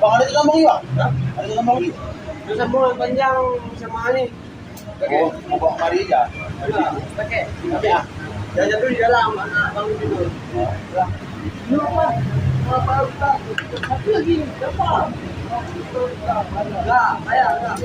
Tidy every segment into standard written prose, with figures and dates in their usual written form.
Bang, ada tambang juga? Ada tambang juga? Desember panjang sama ni. Oh, mau bawa kemari aja? Pakai. Tapi ya. Jangan jatuh di dalam, anak bangun tidur. Lupa. Satu lagi. Dapat. Enggak, saya enggak.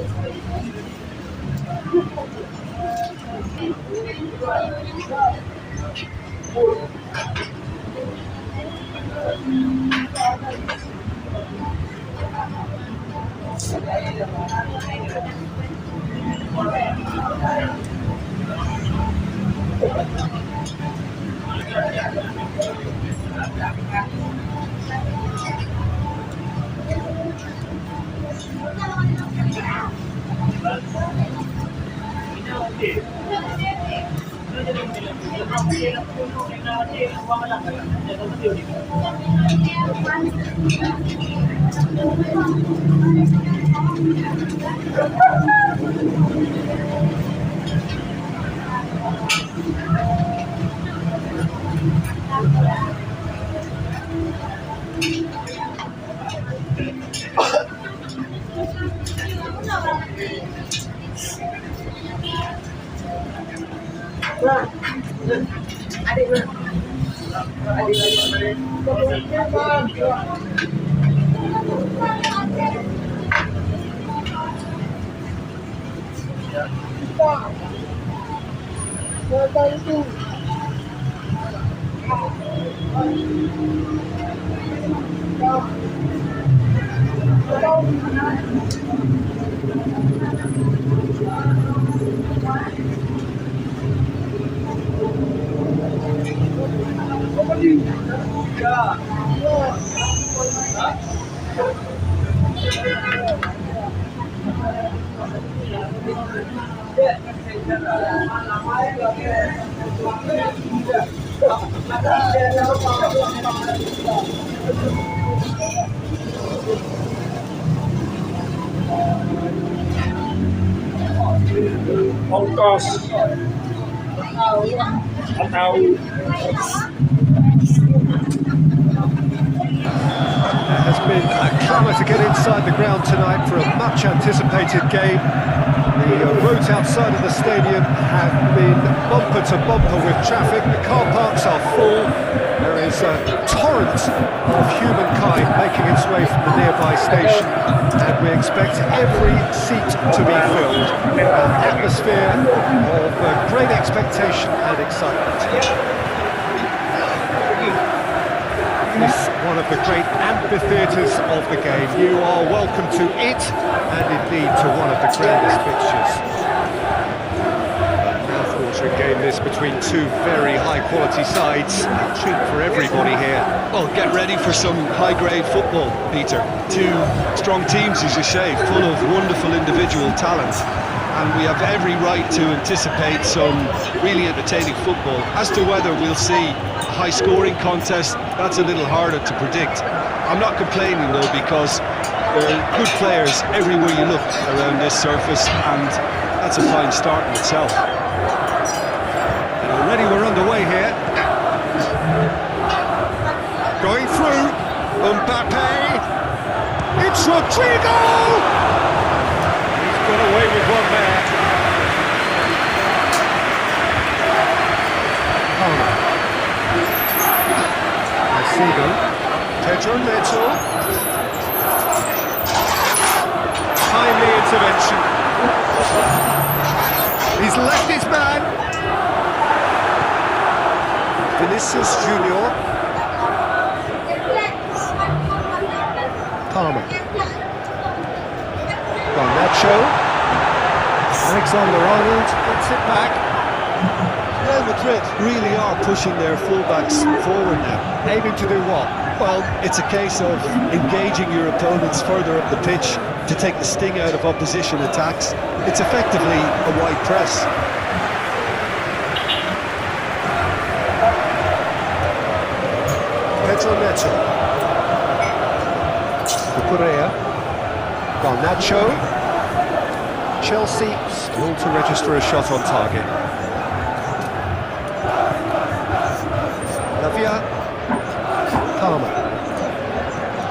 Ongkos atau There has been a clamour to get inside the ground tonight for a much anticipated game. The roads outside of the stadium have been bumper to bumper with traffic. The car parks are full. There is a torrent of humankind making its way from the nearby station, and we expect every seat to be filled. An atmosphere of great expectation and excitement. It's one of the great amphitheatres of the game. You are welcome to it, and indeed to one of the grandest fixtures. Mouth-watering game this between two very high-quality sides. A treat for everybody here. Well, get ready for some high-grade football, Peter. Two strong teams, as you say, full of wonderful individual talent. And we have every right to anticipate some really entertaining football. As to whether we'll see a high-scoring contest, that's a little harder to predict. I'm not complaining, though, because there are good players everywhere you look around this surface, and that's a fine start in itself. And already we're underway here. Going through, Mbappe, it's Rodrigo! got away with one there. Palmer. Asido. Pedro Neto. Timely intervention. He's left his man. Vinicius Junior. Palmer. Garnacho. Alexander-Arnold gets it back. Real Madrid really are pushing their fullbacks forward now. Aiming to do what? Well, it's a case of engaging your opponents further up the pitch to take the sting out of opposition attacks. It's effectively a wide press. Pedro Neto. Correa. Garnacho. Chelsea still to register a shot on target. Lavia. Palmer.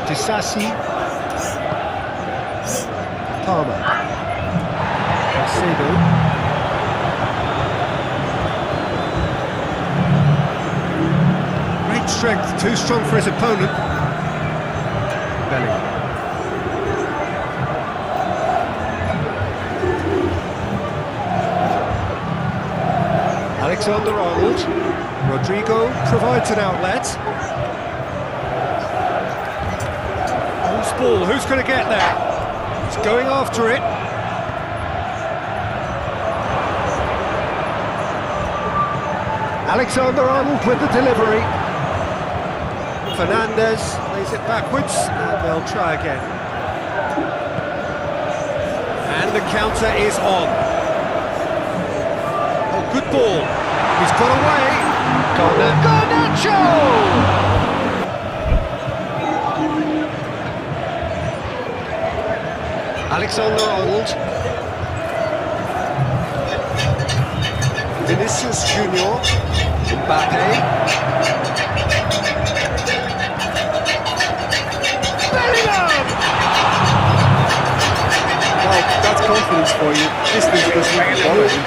Disasi. Palmer. Acedo. Great strength, too strong for his opponent. Bellingham. Alexander-Arnold. Rodrigo provides an outlet. Who's ball? Who's going to get there? He's going after it. Alexander-Arnold with the delivery. Fernandez plays it backwards, and they'll try again. And the counter is on. Oh, good ball. He's got away. Garnacho! Alexander-Arnold. Vinicius Junior. Mbappe. Bellingham! Well, that's confidence for you. Distance doesn't even bother him.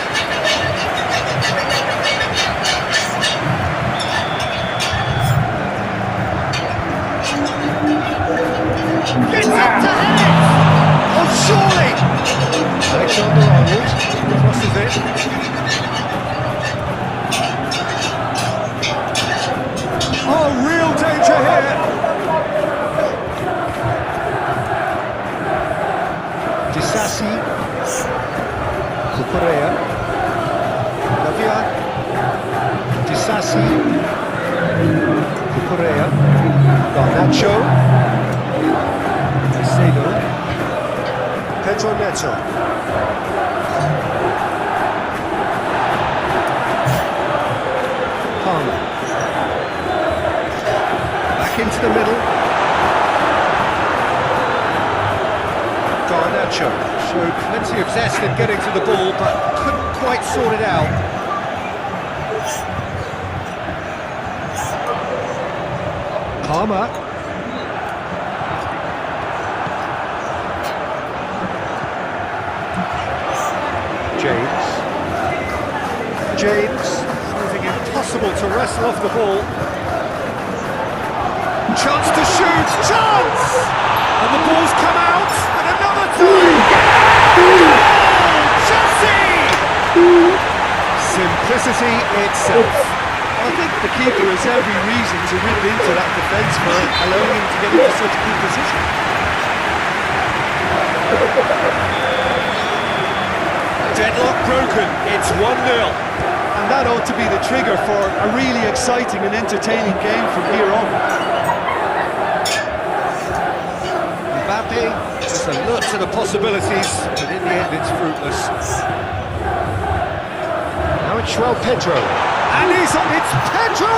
Gets up to head! Oh, surely! Alexander-Arnold crosses it. Oh, real danger here! Disasi. Correa. Lavia. Disasi. Correa. Garnacho. Acedo. Pedro Neto. Palmer. Back into the middle. Garnacho showed plenty of zest in getting to the ball, but couldn't quite sort it out. Palmer. James, proving impossible to wrestle off the ball. Chance to shoot, chance! And the ball's come out, and another time! Goal! Chelsea! Simplicity itself. I think the keeper has every reason to rip into that defence for allowing him to get into such a good position. Deadlock broken, it's 1-0. And that ought to be the trigger for a really exciting and entertaining game from here on. Mbappe just alerts to the possibilities, but in the end it's fruitless. Now it's João Pedro. And it's Pedro!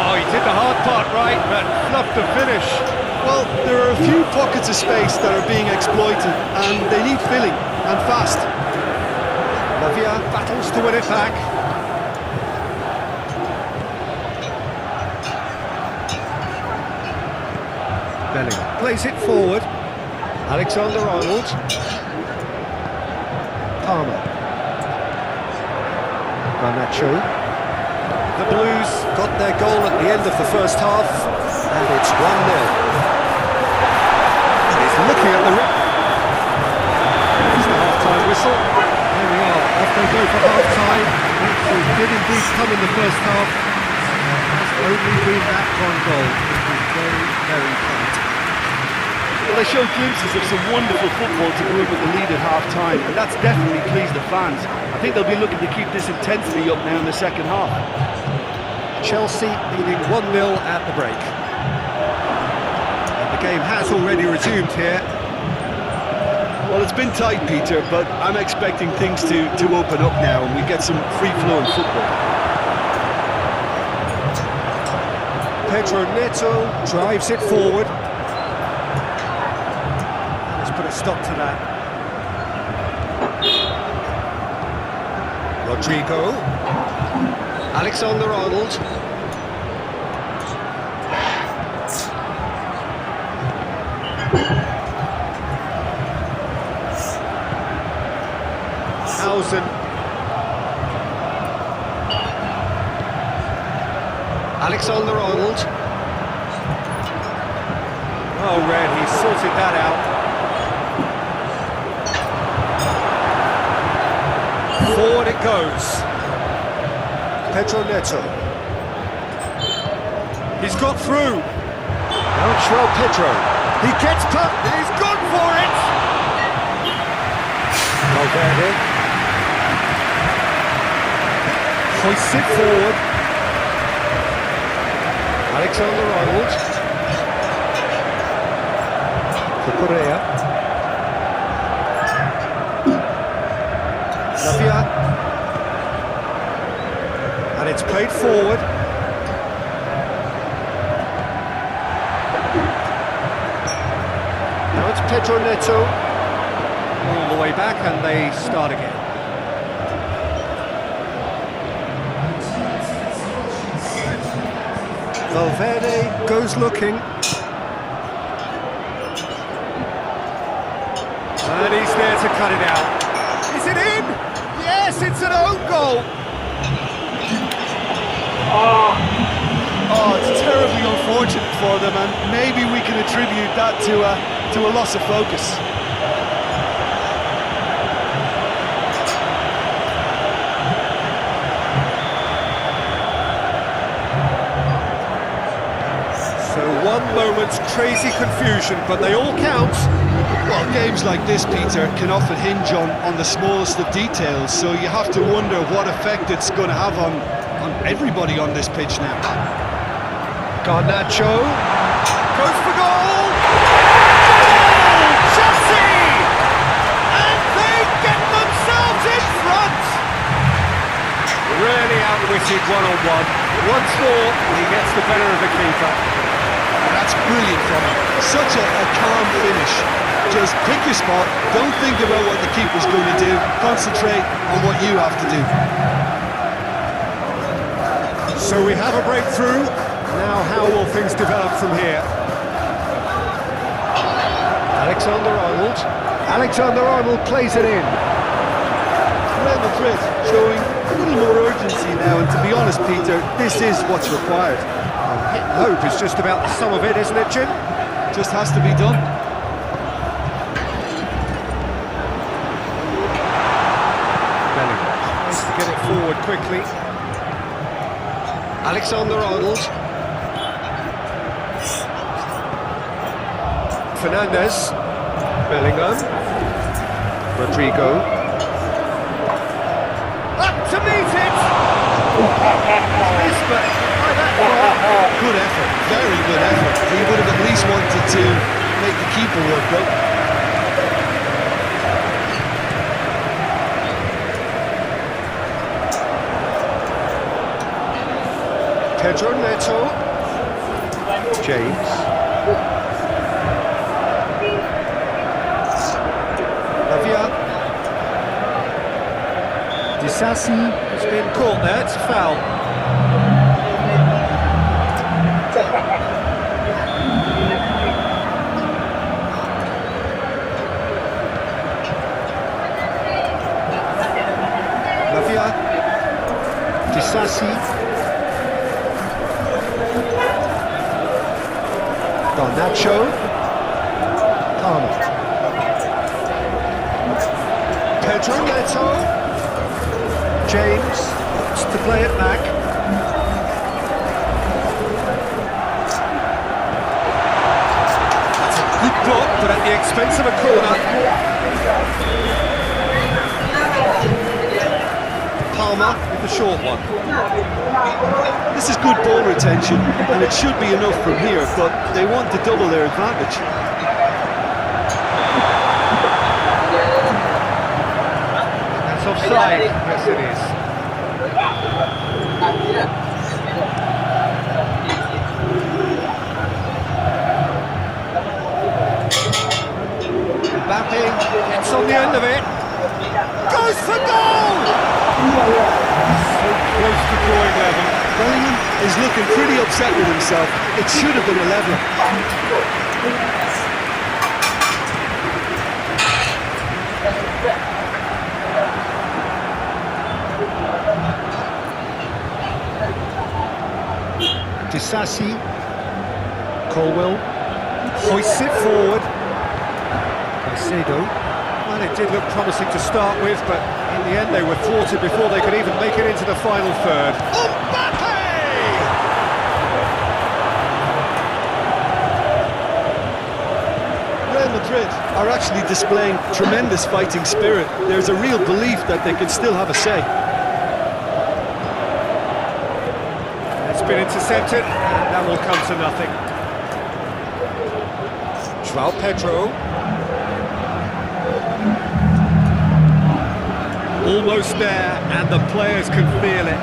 Oh, he did the hard part right, but fluffed the finish. Well, there are a few pockets of space that are being exploited, and they need filling, and fast. Lavia battles to win it back. Bellingham plays it forward. Alexander-Arnold. Palmer. Garnacho. The Blues got their goal at the end of the first half, and it's 1-0. He's looking at the... It's the half-time whistle. There we are, off they go for half-time. It did indeed come in the first half. It's only been that one goal. It was very, very tight. Well, they showed glimpses of some wonderful football to go in with the lead at half-time, and that's definitely pleased the fans. I think they'll be looking to keep this intensity up now in the second half. Chelsea leading 1-0 at the break. And the game has already resumed here. Well, it's been tight, Peter, but I'm expecting things to open up now and we get some free-flowing football. Pedro Neto drives it forward. Let's put a stop to that. Rodrigo. Alexander-Arnold. Hausen. Alexander-Arnold. Oh, Red, he sorted that out. Forward it goes. Pedro Neto. He's got through. Now João Pedro. He gets put. He's gone for it. Valverde. Hoists it forward. Alexander-Arnold. Correa. Lavia. And it's played forward. Now it's Pedro Neto. All the way back and they start again. Valverde goes looking. And he's there to cut it out. Is it in? Yes, it's an own goal. Oh, it's terribly unfortunate for them, and maybe we can attribute that to a loss of focus. So one moment's crazy confusion, but they all count. Well, games like this, Peter, can often hinge on the smallest of details, so you have to wonder what effect it's going to have on everybody on this pitch now. Garnacho goes for goal! Chelsea! And they get themselves in front! Really outwitted one-on-one. Once more, he gets the better of the keeper. And that's brilliant from him. Such a calm finish. Just pick your spot, don't think about what the keeper's going to do, concentrate on what you have to do. So we have a breakthrough. Now how will things develop from here? Alexander-Arnold. Alexander-Arnold plays it in. Real Madrid showing a little more urgency now, and to be honest, Peter, this is what's required. Hope is just about the sum of it, isn't it, Jim? Just has to be done. Tries to get it forward quickly. Alexander-Arnold. Fernandez. Bellingham. Rodrigo. Up to meet it! This, but by that far. Good effort, very good effort. He would have at least wanted to make the keeper work, though. Pedro Neto. James. Lavia. Disasi has been caught there, it's a foul. Disasi. Garnacho. Palmer. Pedro Neto. James wants to play it back. That's a good block, but at the expense of a corner. Palmer with the short one. This is good ball retention, and it should be enough from here, but they want to double their advantage. That's offside. Yes, it is. Mbappe gets on the end of it. Goes for goal! So close to drawing level. Bellingham is looking pretty upset with himself. It should have been a leveller. Disasi. Colwell hoists it forward. Caicedo. Well, it did look promising to start with, but in the end they were thwarted before they could even make it into the final third. Mbappe! Real Madrid are actually displaying tremendous fighting spirit. There's a real belief that they can still have a say. It's been intercepted, and that will come to nothing. João Pedro. Almost there, and the players can feel it.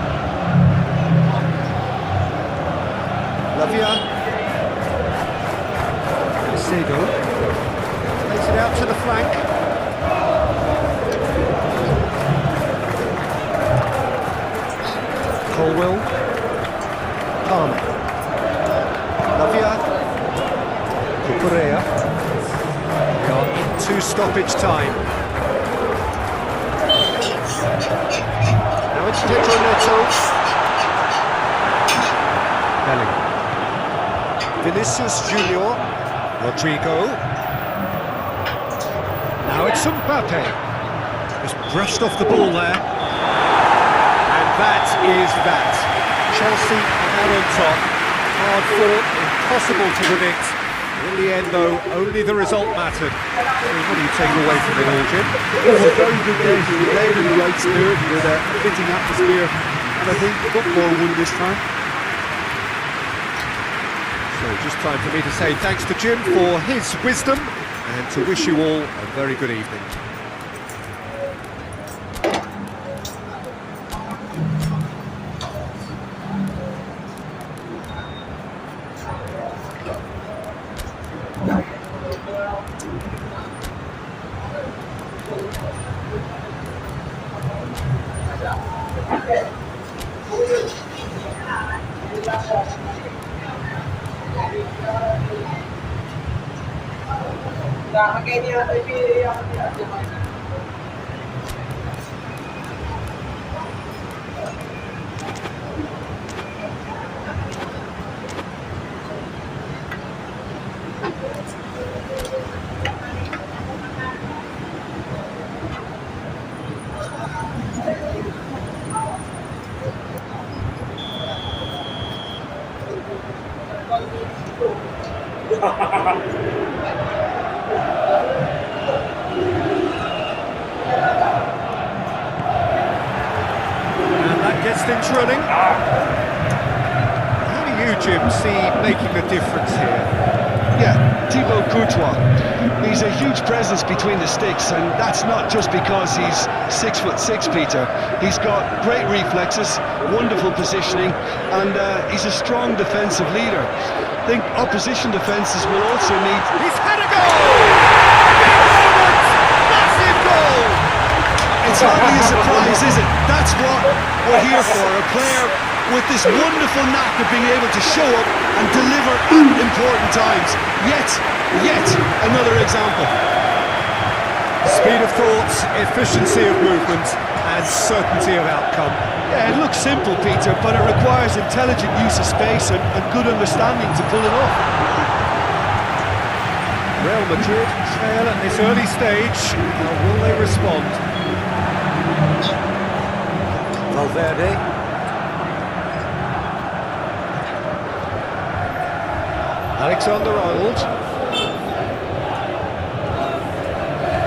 Lavia. Caicedo. Plays it out to the flank. Colwell. Palmer. Lavia. Cucurella. They are into stoppage time. Now it's Pedro Neto. Bellingham. Vinicius Junior. Rodrigo. Now it's Mbappe. Just brushed off the ball there. And that is that. Chelsea out on top. Hard fought, impossible to predict. In the end, though, only the result mattered. What do you take away from it all, Jim? It was a very good game. We played in the right spirit with a fitting atmosphere, and I think football won this time. So just time for me to say thanks to Jim for his wisdom and to wish you all a very good evening. And that gets things running. How do you, Jim, see making the difference here? Yeah, Thibaut Courtois. He's a huge presence between the sticks, and that's not just because he's 6'6", Peter. He's got great reflexes, wonderful positioning, and he's a strong defensive leader. I think opposition defences will also need... He's had a goal! Big moment! Massive goal! It's hardly a surprise, is it? That's what we're here for, a player with this wonderful knack of being able to show up and deliver at important times. Yet another example. Speed of thought, efficiency of movement. and certainty of outcome. Yeah, it looks simple, Peter, but it requires intelligent use of space and good understanding to pull it off. Real Madrid trail at this early stage. Now, will they respond? Valverde. Alexander-Arnold.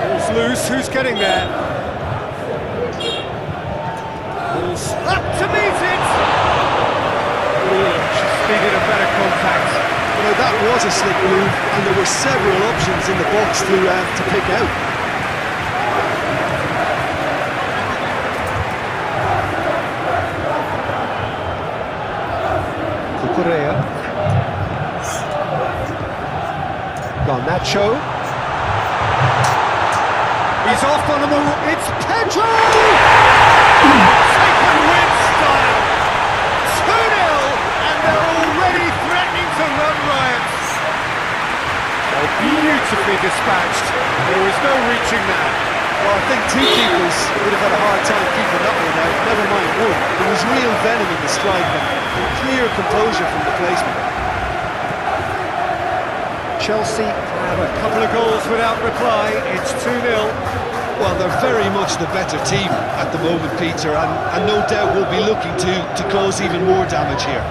Ball's loose, who's getting there? Ball's up to meet it! Just needed a better contact. You know, that was a slick move, and there were several options in the box to pick out. Cucurella. Garnacho. He's off on the move. It's Pedro! Taken with style. 2-0, and they're already threatening to run riot. Oh, beautifully dispatched. There was no reaching that. Well, I think two keepers would have had a hard time keeping that one out, never mind one. There was real venom in the strike and clear composure from the placement. Chelsea have a couple of goals without reply. It's 2-0. Well, they're very much the better team at the moment, Peter, and no doubt will be looking to cause even more damage here.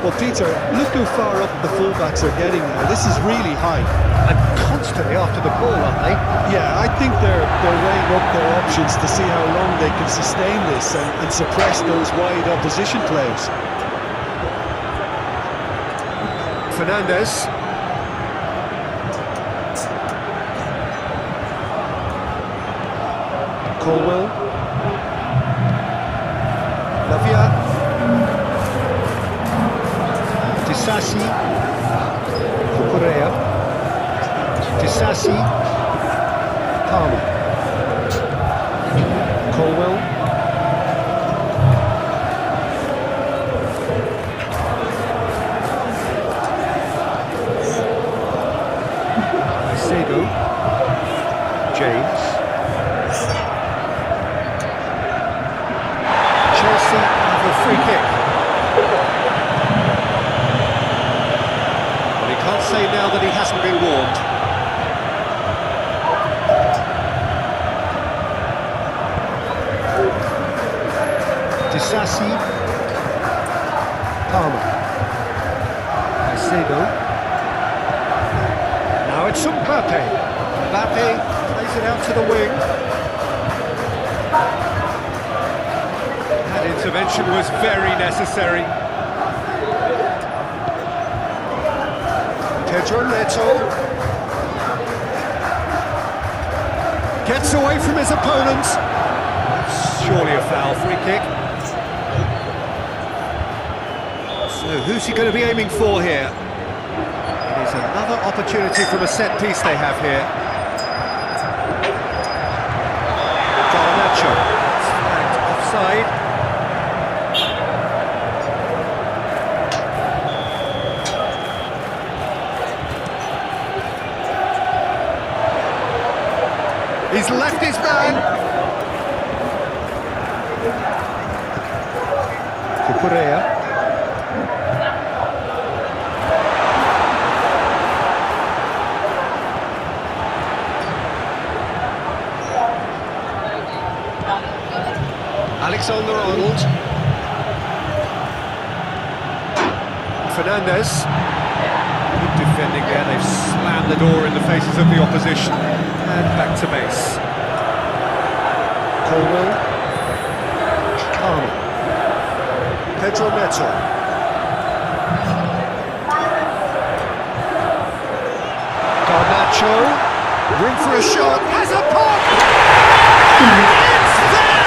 Well, Peter, look how far up the fullbacks are getting now. This is really high. And constantly after the ball, aren't they? Yeah, I think they're weighing up their options to see how long they can sustain this and suppress those wide opposition players. Fernandez. Colwell. Lavia. Disasi. Cucurella. Disasi. Palmer. Colwell. Sado. James. Chelsea have a free kick. Well, he can't say now that he hasn't been warned. Disasi. Palmer. Sado. Now it's Mbappe. Mbappe plays it out to the wing. That intervention was very necessary. Pedro Neto gets away from his opponent. Surely a foul, free kick. So who's he going to be aiming for here? It is another opportunity from a set piece they have here. Garnacho. It's flagged offside. He's left his man. Cucurella. Alexander-Arnold. Fernandez. Good defending there, they've slammed the door in the faces of the opposition. And back to base. Colwell. Palmer. Pedro Neto. Garnacho. Room for a shot. Has a pop! It's there!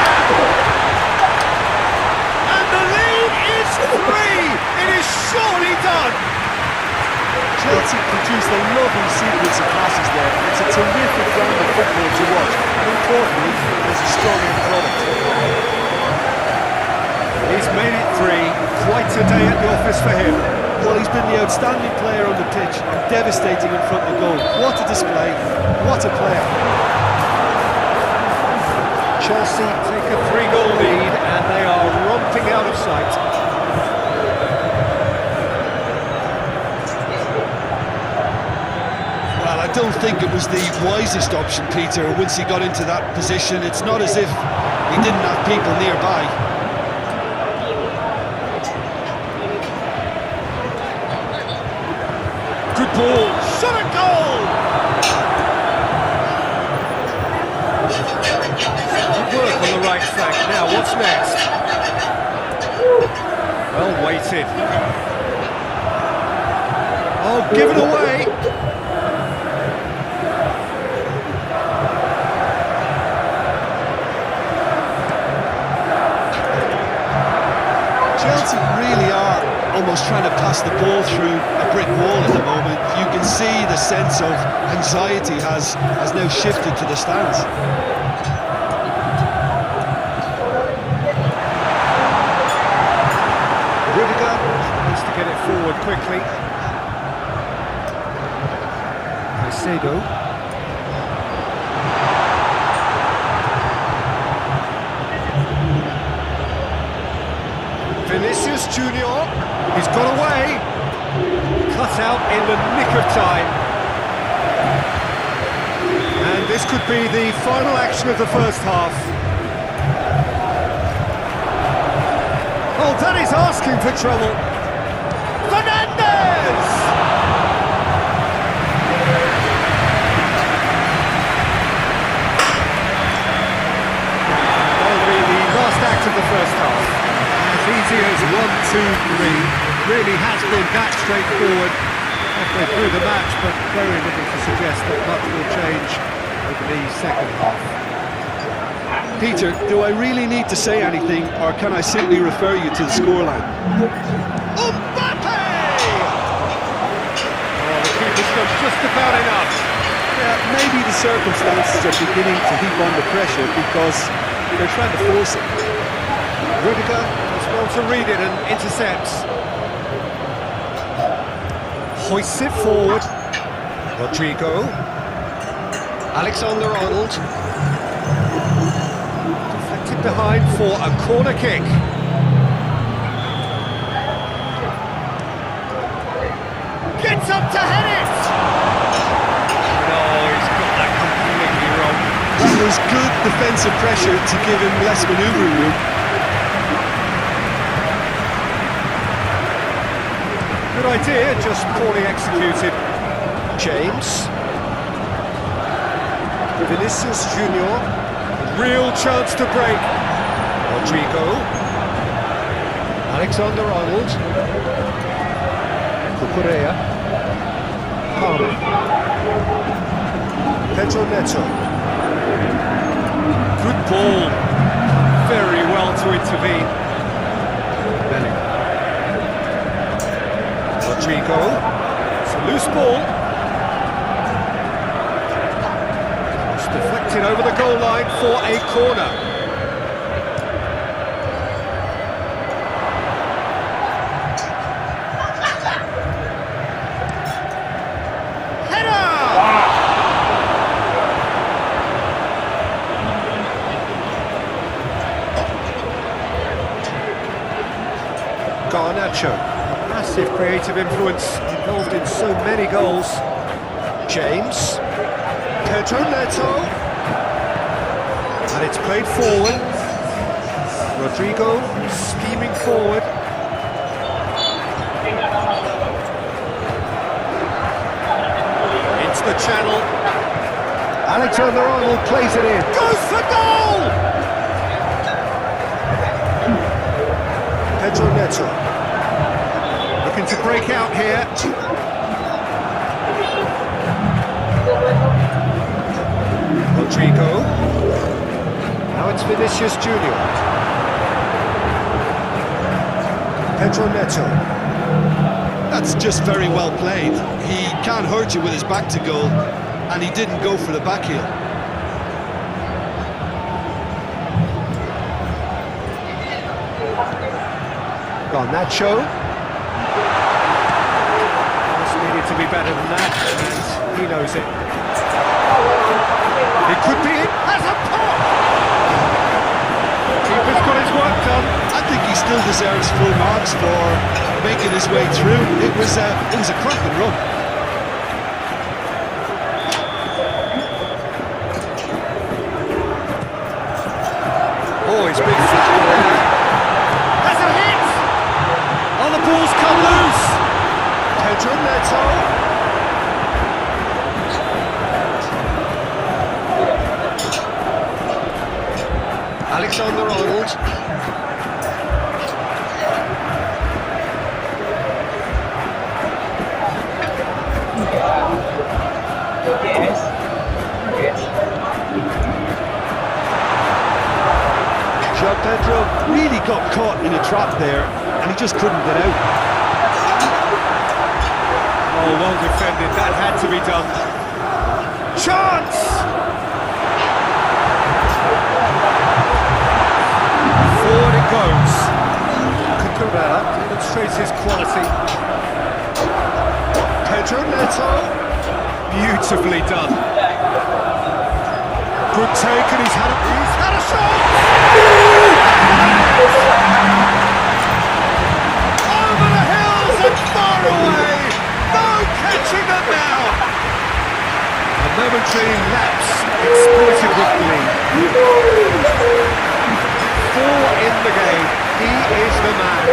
And the lead is 3! It is surely done! Chelsea produced a lovely sequence of passes there. It's a terrific round of football to watch, and importantly, it's a strong end product. He's made it 3. Quite a day at the office for him. Well, he's been the outstanding player on the pitch and devastating in front of goal. What a display, what a player. Chelsea take a 3-goal lead and they are romping out of sight. Well, I don't think it was the wisest option, Peter, once he got into that position. It's not as if he didn't have people nearby. Good ball, shot a goal! Good work on the right flank. Now, what's next? Well weighted. Oh, give it away! Chelsea really are almost trying to pass the ball through a brick wall at the moment. You can see the sense of anxiety has now shifted to the stands. Rudiger needs to get it forward quickly. Caicedo. Vinicius Junior, he's got away, cut out in the nick of time. And this could be the final action of the first half. Oh, that is asking for trouble. Fernandez! That'll be the last act of the first half. Easy as 1, 2, 3, really has been that straightforward halfway through the match, but very little to suggest that much will change over the second half. Peter, do I really need to say anything, or can I simply refer you to the scoreline? Mbappe! Oh, the keeper's done just about enough. Yeah, maybe the circumstances are beginning to heap on the pressure because they're trying to force it. Rudiger as well to read it and intercepts. Hoists it forward. Rodrigo. Alexander-Arnold. Deflected behind for a corner kick. Gets up to head it! No, he's got that completely wrong. That was good defensive pressure to give him less manoeuvring room. Good idea, just poorly executed. James. Vinicius Junior. Real chance to break. Rodrigo. Alexander-Arnold. Cucurella. Palmer. Pedro Neto. Good ball. Very well to intervene. Bellingham. Rodrigo, it's a loose ball. It's deflected over the goal line for a corner. Header! Garnacho. Massive creative influence involved in so many goals. James. Pedro Neto. And it's played forward. Rodrigo scheming forward. Into the channel. Alexander-Arnold plays it in. Goes for goal! Pedro Neto. Looking to break out here. Rodrigo. Now it's Vinicius Junior. Pedro Neto. That's just very well played. He can't hurt you with his back to goal, and he didn't go for the back heel. Garnacho. To be better than that, and he knows it. It could be it as a pop! he still deserves full marks for making his way through. It was a cracking run. Oh, he's been flat there. Has a hit! Oh, the ball's come loose! Pedro Neto. Alexander-Arnold. João Pedro really got caught in a trap there, and he just couldn't get out. Oh, well defended, that had to be done. Chance! Forward it goes. Cucurella demonstrates his quality. Pedro Neto. Beautifully done. Good take, and he's had a shot! Over the hills and far away! No catching them now! A momentary lapse exploited with glee. 4 in the game. He is the man.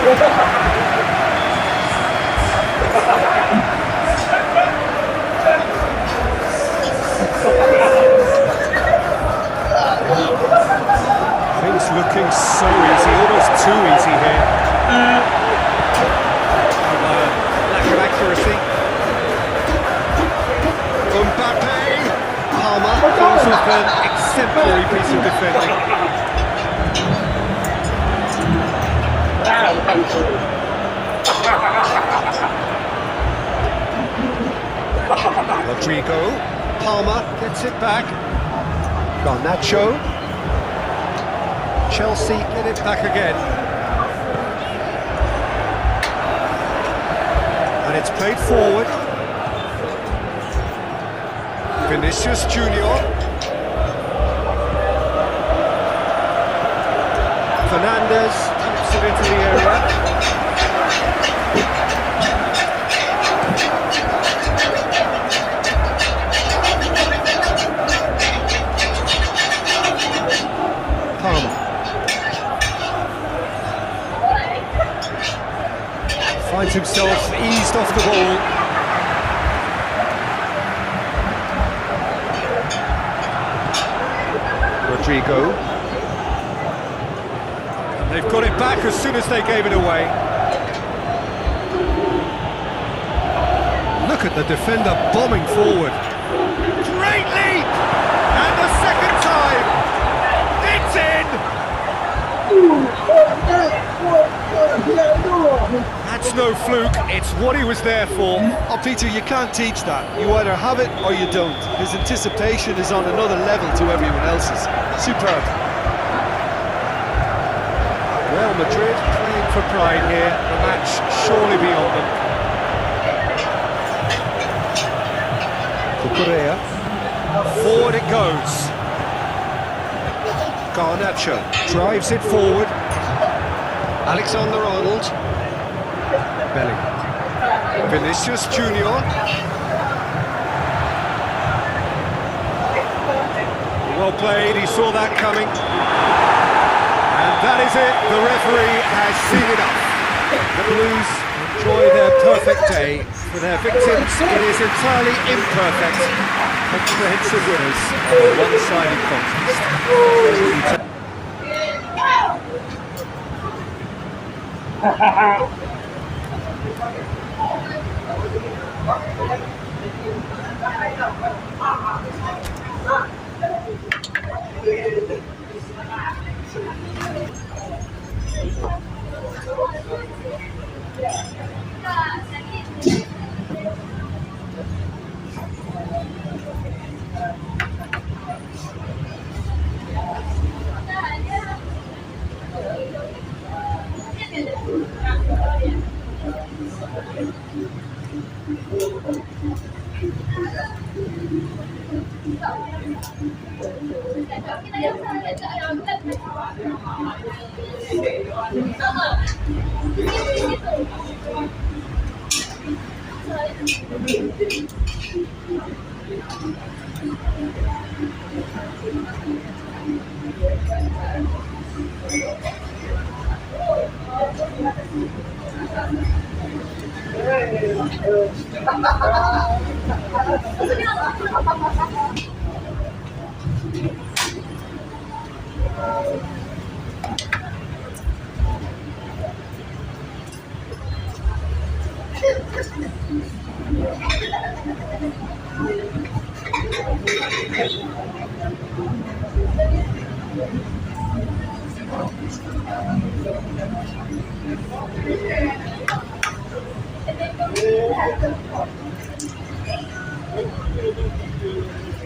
Things looking so easy, almost too easy here. Lack of accuracy. Mbappe. Palmer goes off an exemplary piece of defending. Rodrigo. Palmer gets it back. Garnacho. Chelsea get it back again. And it's played forward. Vinicius Junior. Fernandez taps it into the area. Finds himself eased off the ball. Rodrigo. And they've got it back as soon as they gave it away. Look at the defender bombing forward. Great leap! And the second time! It's in! That's no fluke, it's what he was there for. Oh, Peter, you can't teach that. You either have it or you don't. His anticipation is on another level to everyone else's. Superb. Real Madrid playing for pride here. The match surely beyond them. Cucurella. Forward it goes. Garnacho drives it forward. Alexander-Arnold. Belly. Vinicius Junior. Well played, he saw that coming. And that is it, the referee has seen enough. The Blues enjoy their perfect day. For their victims, it is entirely imperfect. Comprehensive winners of a one-sided contest.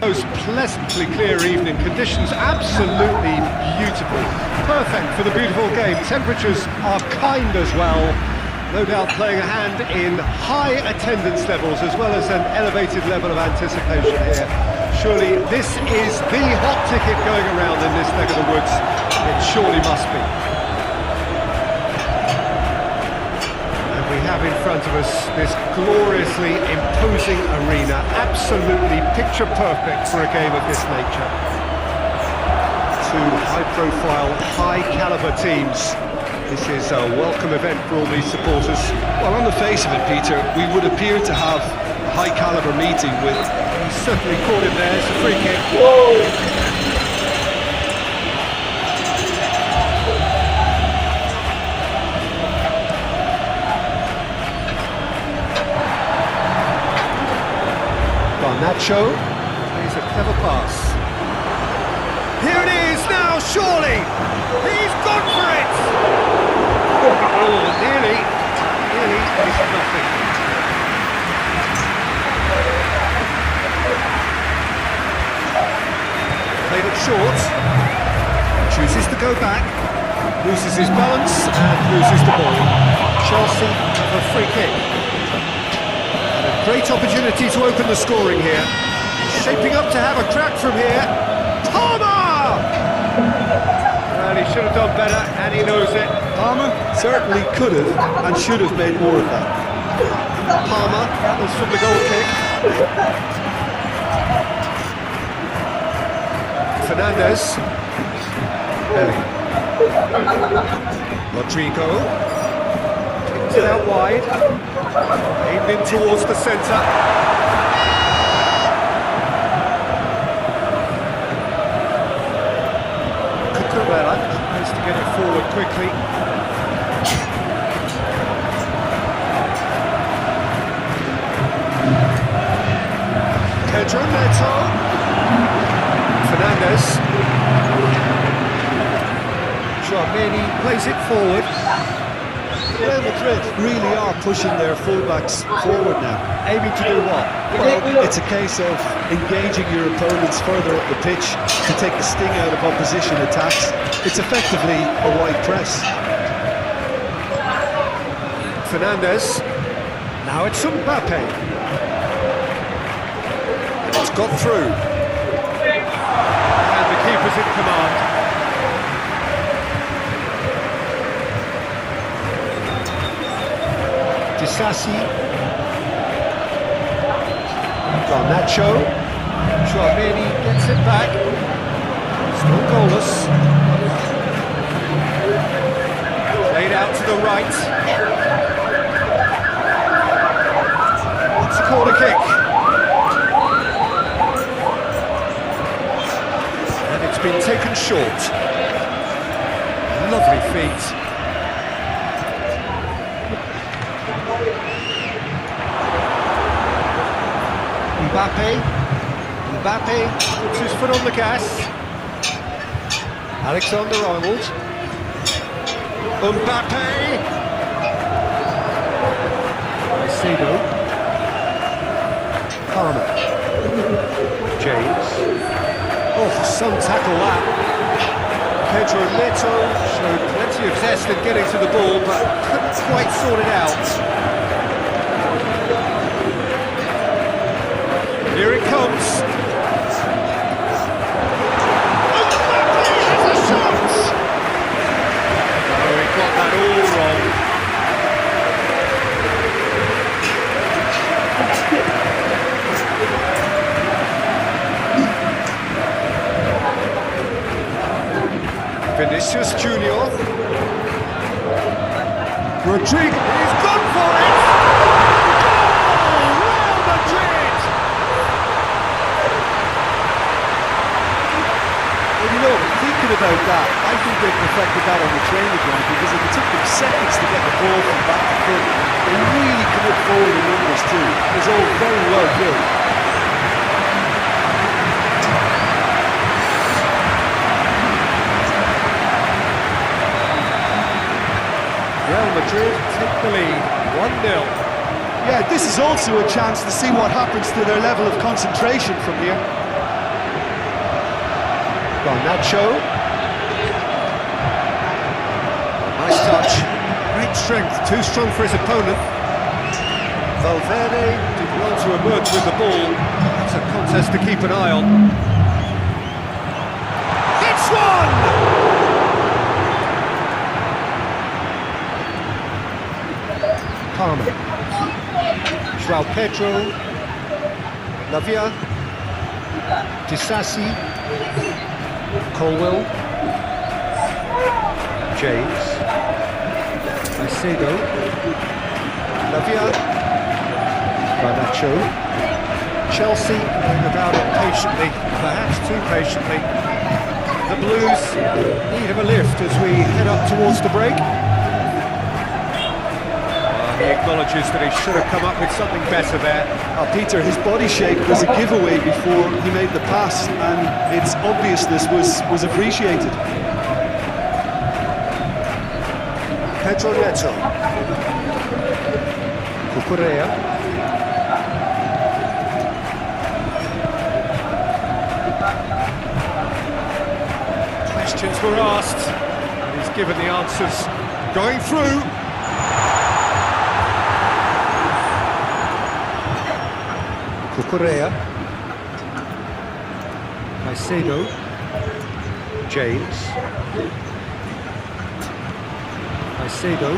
Most pleasantly clear evening conditions, absolutely beautiful, perfect for the beautiful game. Temperatures are kind as well, no doubt playing a hand in high attendance levels as well as an elevated level of anticipation here. Surely this is the hot ticket going around in this neck of the woods. It surely must be. We have in front of us this gloriously imposing arena, absolutely picture perfect for a game of this nature. Two high-profile, high-caliber teams. This is a welcome event for all these supporters. Well, on the face of it, Peter, we would appear to have a high-caliber meeting with... He certainly caught him there, it's a free kick. Whoa! Nacho plays a clever pass. Here it is now, surely! He's gone for it! Oh, nearly is nothing. Played it short. Chooses to go back. Loses his balance and loses the ball. Chelsea have a free kick. Great opportunity to open the scoring here. Shaping up to have a crack from here. Palmer! Well, he should have done better, and he knows it. Palmer certainly could have and should have made more of that. Palmer, that was from the goal kick. Fernandez. Rodrigo. Kicks it out wide. Aimed in towards the centre. Cucurella has to get it forward quickly. Pedro Neto. Fernandez. Chouameni plays it forward. Real Madrid really are pushing their fullbacks forward now. Aiming to do what? Well, it's a case of engaging your opponents further up the pitch to take the sting out of opposition attacks. It's effectively a wide press. Fernandez. Now it's Mbappe. And it's got through. And the keeper's in command. Sassi, Garnacho, Chouameni gets it back, still goalless, played out to the right, it's a corner kick, and it's been taken short, lovely feet. Mbappe puts his foot on the gas. Alexander-Arnold. Mbappe! Caicedo. Palmer. James. Oh, some tackle that. Pedro Neto showed plenty of zest in getting to the ball, but couldn't quite sort it out. Here it comes. Vinicius Junior. Rodrigo, he's gone for it! Goal! Real Madrid! Well, you know, thinking about that, I think they perfected that on the training ground because it took them seconds to get the ball from back to front. They really commit forward in numbers too. It was all very well built. Real Madrid take the lead, 1-0. Yeah, this is also a chance to see what happens to their level of concentration from here. Garnacho. Nice touch. Great strength, too strong for his opponent. Valverde did well to emerge with the ball. It's a contest to keep an eye on. It's one! Palmer. João Pedro. Lavia. Disassi. Colwell. James. Caicedo. Lavia. Garnacho. Chelsea going about it patiently, perhaps too patiently. The Blues need of a lift as we head up towards the break. He acknowledges that he should have come up with something better there. Peter, his body shape was a giveaway before he made the pass, and its obviousness was appreciated. Pedro Neto. Cucurella. Questions were asked, and he's given the answers. Going through. Cucurella. Caicedo. James. Caicedo.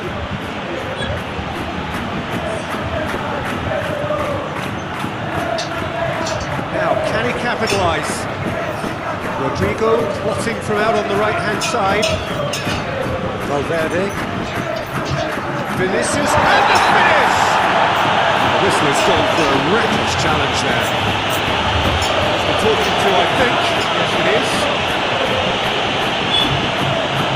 Now, can he capitalise? Rodrigo plotting from out on the right-hand side. Valverde. Vinicius, and the finish! This was gone for a reckless challenge there. We're talking to, I think. Yes, it is.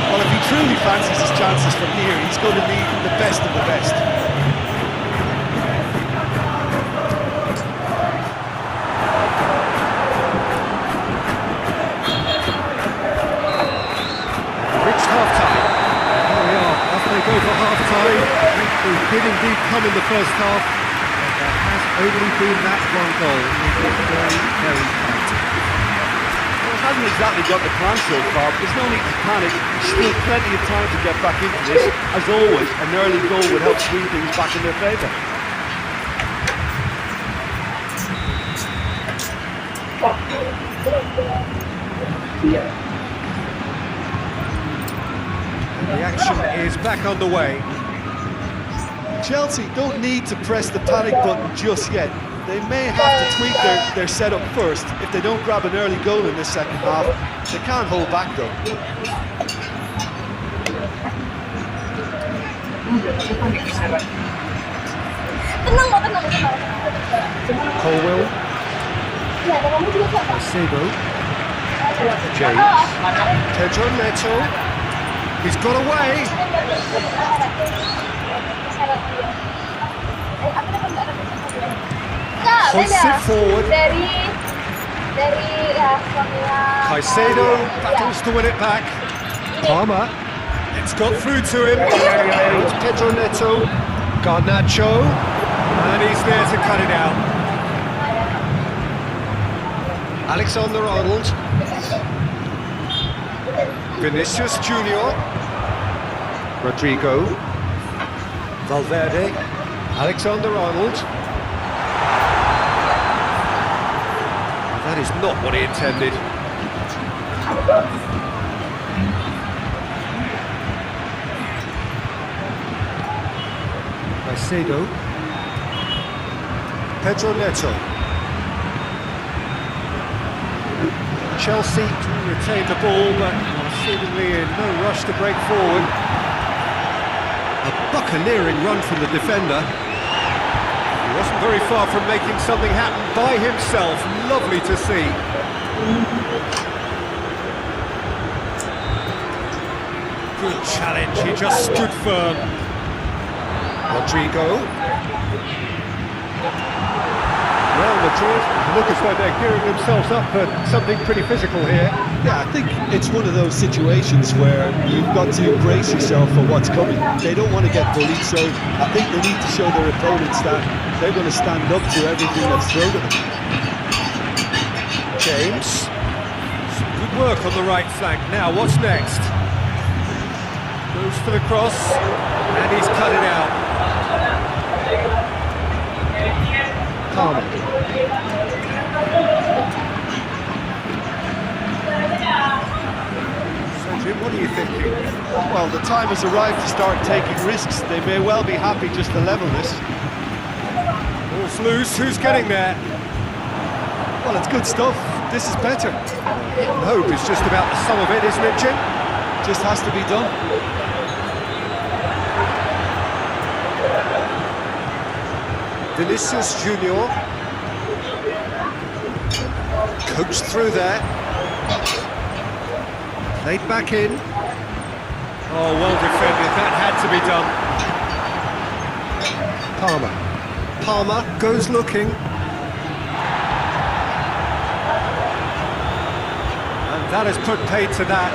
Well, if he truly fancies his chances from here, he's going to need the best of the best. Reached half-time. Here we are, off they go for half-time. We did indeed come in the first half. There has only been that one goal. It was very, very tight. Well, it hasn't exactly got the plan so far, but there's no need to panic. Still plenty of time to get back into this. As always, an early goal would help swing things back in their favour. The action is back underway. Chelsea don't need to press the panic button just yet. They may have to tweak their setup first. If they don't grab an early goal in this second half, they can't hold back though. Colwell. Caicedo. James. Pedro Neto. He's got away. Hoists it forward. Caicedo battles to win it back. Palmer. It's got through to him. It's Pedro Neto. Garnacho. And he's there to cut it out. Alexander-Arnold. Vinicius Junior. Rodrigo. Valverde. Alexander-Arnold. That is not what he intended. Caicedo. Pedro Neto. Chelsea to retain the ball, but seemingly in no rush to break forward. A buccaneering run from the defender. He wasn't very far from making something happen by himself. Lovely to see. Good challenge, he just stood firm. Rodrigo. Real Madrid look as though they're gearing themselves up for something pretty physical here. Yeah, I think it's one of those situations where you've got to brace yourself for what's coming. They don't want to get bullied, so I think they need to show their opponents that they're going to stand up to everything that's thrown at them. James. Some good work on the right flank. Now, what's next? Goes for the cross, and he's cut it out. Palmer. So, Jim, what are you thinking? Well, the time has arrived to start taking risks. They may well be happy just to level this. Ball's loose, who's getting there? Well, it's good stuff. This is better. Hope is just about the sum of it, isn't it, Jim? Just has to be done. Vinicius Junior. Coached through there. Played back in. Oh, well defended. That had to be done. Palmer. Palmer goes looking. And that has put paid to that.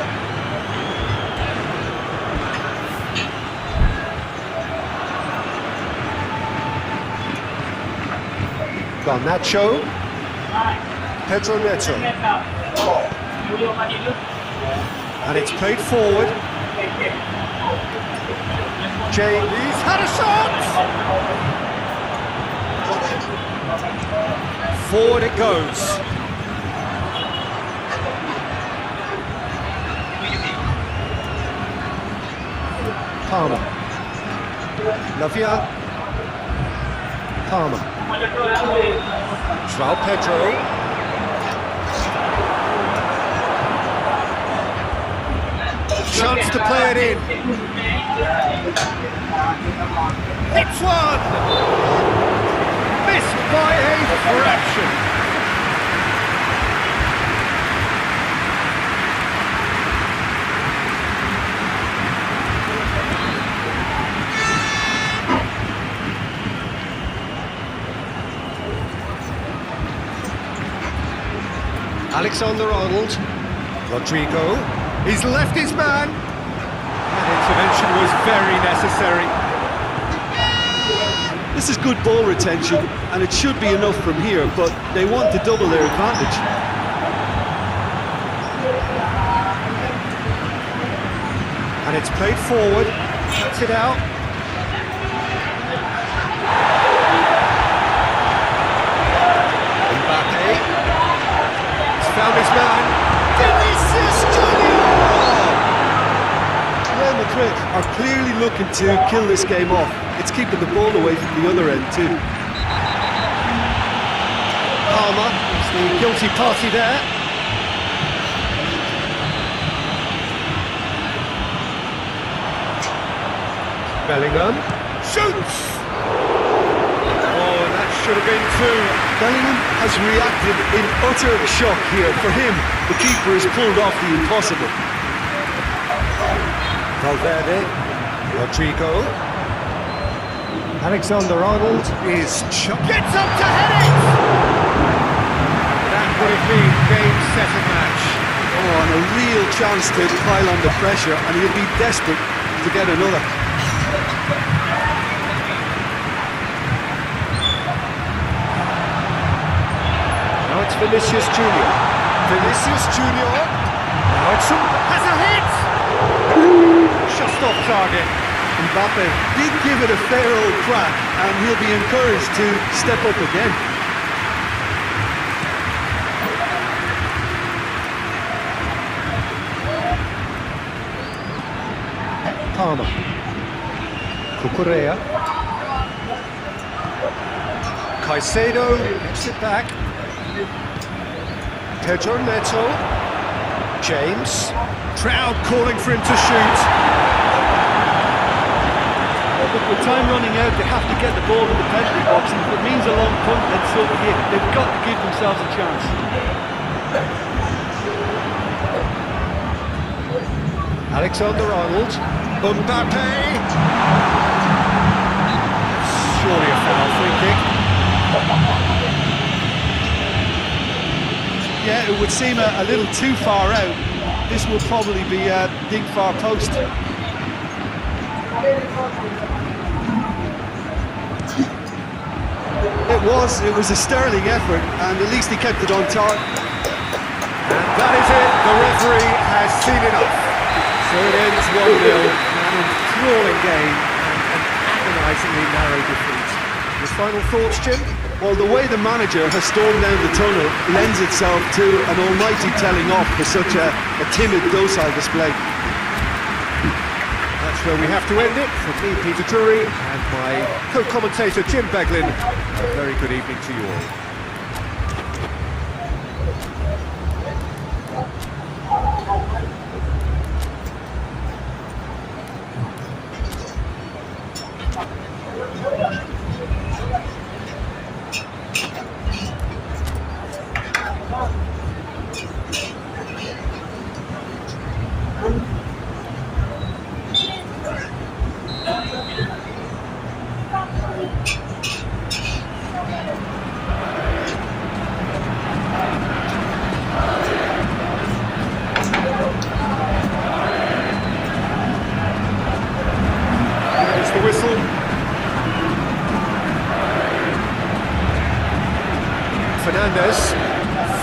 Garnacho, Pedro Neto, and it's played forward. James, he's had a shot! Forward it goes. Palmer, Lavia, Palmer. João Pedro. Chance to play it in. Hits one! Missed by a fraction. Alexander-Arnold, Rodrigo, he's left his man. That intervention was very necessary. This is good ball retention, and it should be enough from here, but they want to double their advantage. And it's played forward, cuts it out. Found his man, Vinicius Junior! Real Madrid are clearly looking to kill this game off. It's keeping the ball away from the other end too. Palmer is the guilty party there. Bellingham shoots! Oh, that should have been two. Bellingham has reacted in utter shock here. For him, the keeper has pulled off the impossible. Valverde, Rodrigo, Alexander-Arnold is gets up to head it! That would have been game, set and match. Oh, and a real chance to pile on the pressure, and he'll be desperate to get another. It's Vinicius Junior. Vinicius Junior. Now it's has a hit! Just off target. Mbappe did give it a fair old crack, and he'll be encouraged to step up again. Palmer. Cucurella. Caicedo gets it back. Pedro Neto. James. Crowd calling for him to shoot. With time running out, they have to get the ball in the penalty box, and if it means a long punt, then so be it. They've got to give themselves a chance. Alexander-Arnold. Mbappe. Surely a foul, free kick. Yeah, it would seem a little too far out. This will probably be a big far post. It was a sterling effort, and at least he kept it on target. And that is it, the referee has seen enough. So it ends 1-0, an enthralling game and an agonisingly narrow defeat. Your final thoughts, Jim? Well, the way the manager has stormed down the tunnel lends itself to an almighty telling off for such a timid, docile display. That's where we have to end it. From me, Peter Tuli, and my co-commentator, Jim Beglin. A very good evening to you all. The whistle. Fernandez,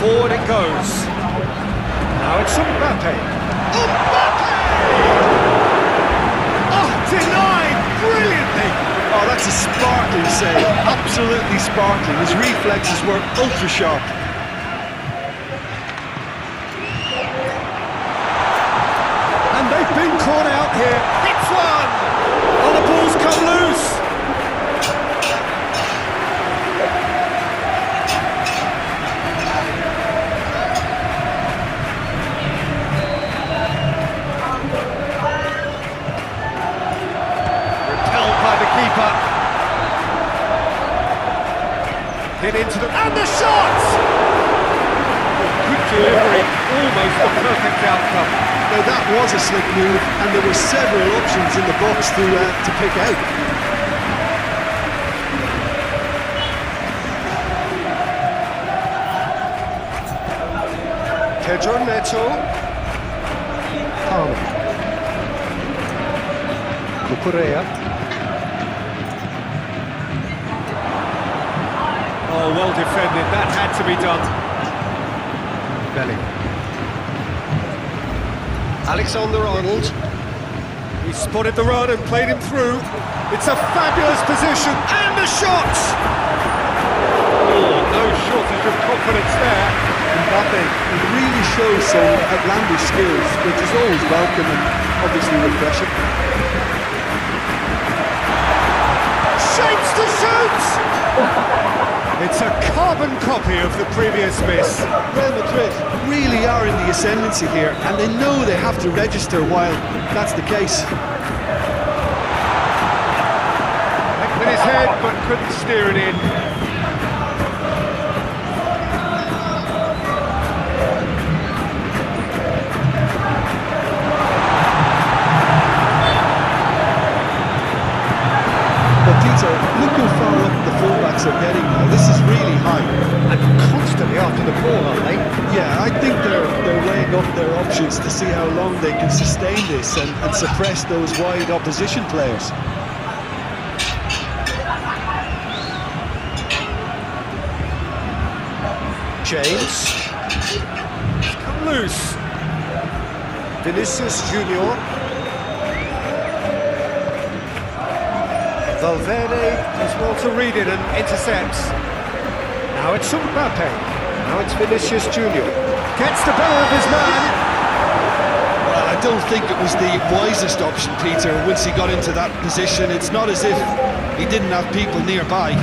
forward it goes. Now it's Mbappe. Mbappe! Oh, denied brilliantly. Oh, that's a sparkling save, absolutely sparkling. His reflexes were ultra sharp. And they've been caught out here. It's one! Oh, the ball's come loose! Repelled by the keeper. Hit into the... And the shot! Good delivery, almost the perfect outcome. Now that was a slick move, and there were several options in the box to pick out. Pedro Neto. Palmer. Cucurella. Oh, well defended. That had to be done. Belly. Alexander-Arnold. He spotted the run and played him through. It's a fabulous position, and the shot! Oh, no shortage of confidence there. Mbappe really shows some outlandish skills, which is always welcome and obviously refreshing. Shapes to shoot! It's a carbon copy of the previous miss. Real Madrid really are in the ascendancy here, and they know they have to register while that's the case. With his head, but couldn't steer it in. But Peter, look how far up the fullbacks are getting now. This is really high. And constantly after the ball, aren't they? Yeah, I think they're weighing up their options to see how long they can sustain this and suppress those wide opposition players. James. It's come loose. Vinicius Junior. Valverde does well to read it and intercepts. Now it's Mbappe. Now it's Vinicius Junior. Gets the better of his man. Well, I don't think it was the wisest option, Peter, once he got into that position. It's not as if he didn't have people nearby.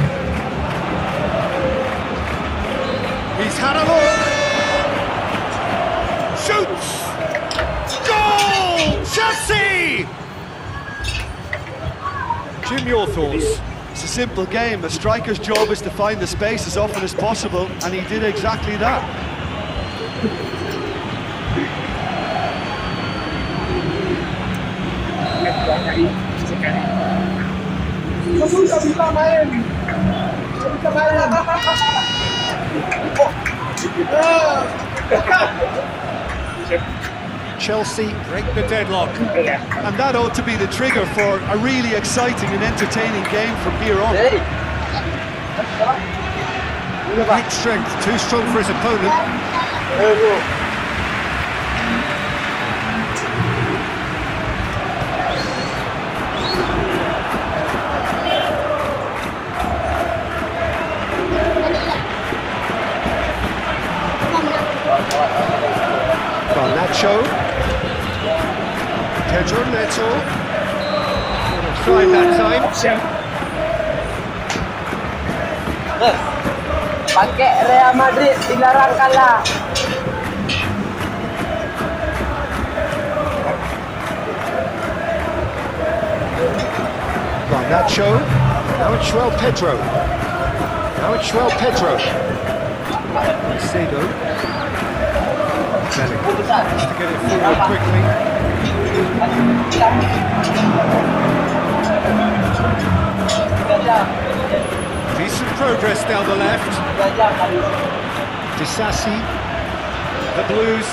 He's had a look. Shoots. Jim, your thoughts? It's a simple game. A striker's job is to find the space as often as possible, and he did exactly that. Chelsea break the deadlock. And that ought to be the trigger for a really exciting and entertaining game from here on. Great strength, too strong for his opponent. Garnacho. Pedro Neto. Offside that time. Pakai Real Madrid dilarang kalah. Garnacho. Now it's João Pedro. Now it's João Pedro. Macedo. Bellingham has to get it forward quickly. Decent progress down the left. Disassi. The Blues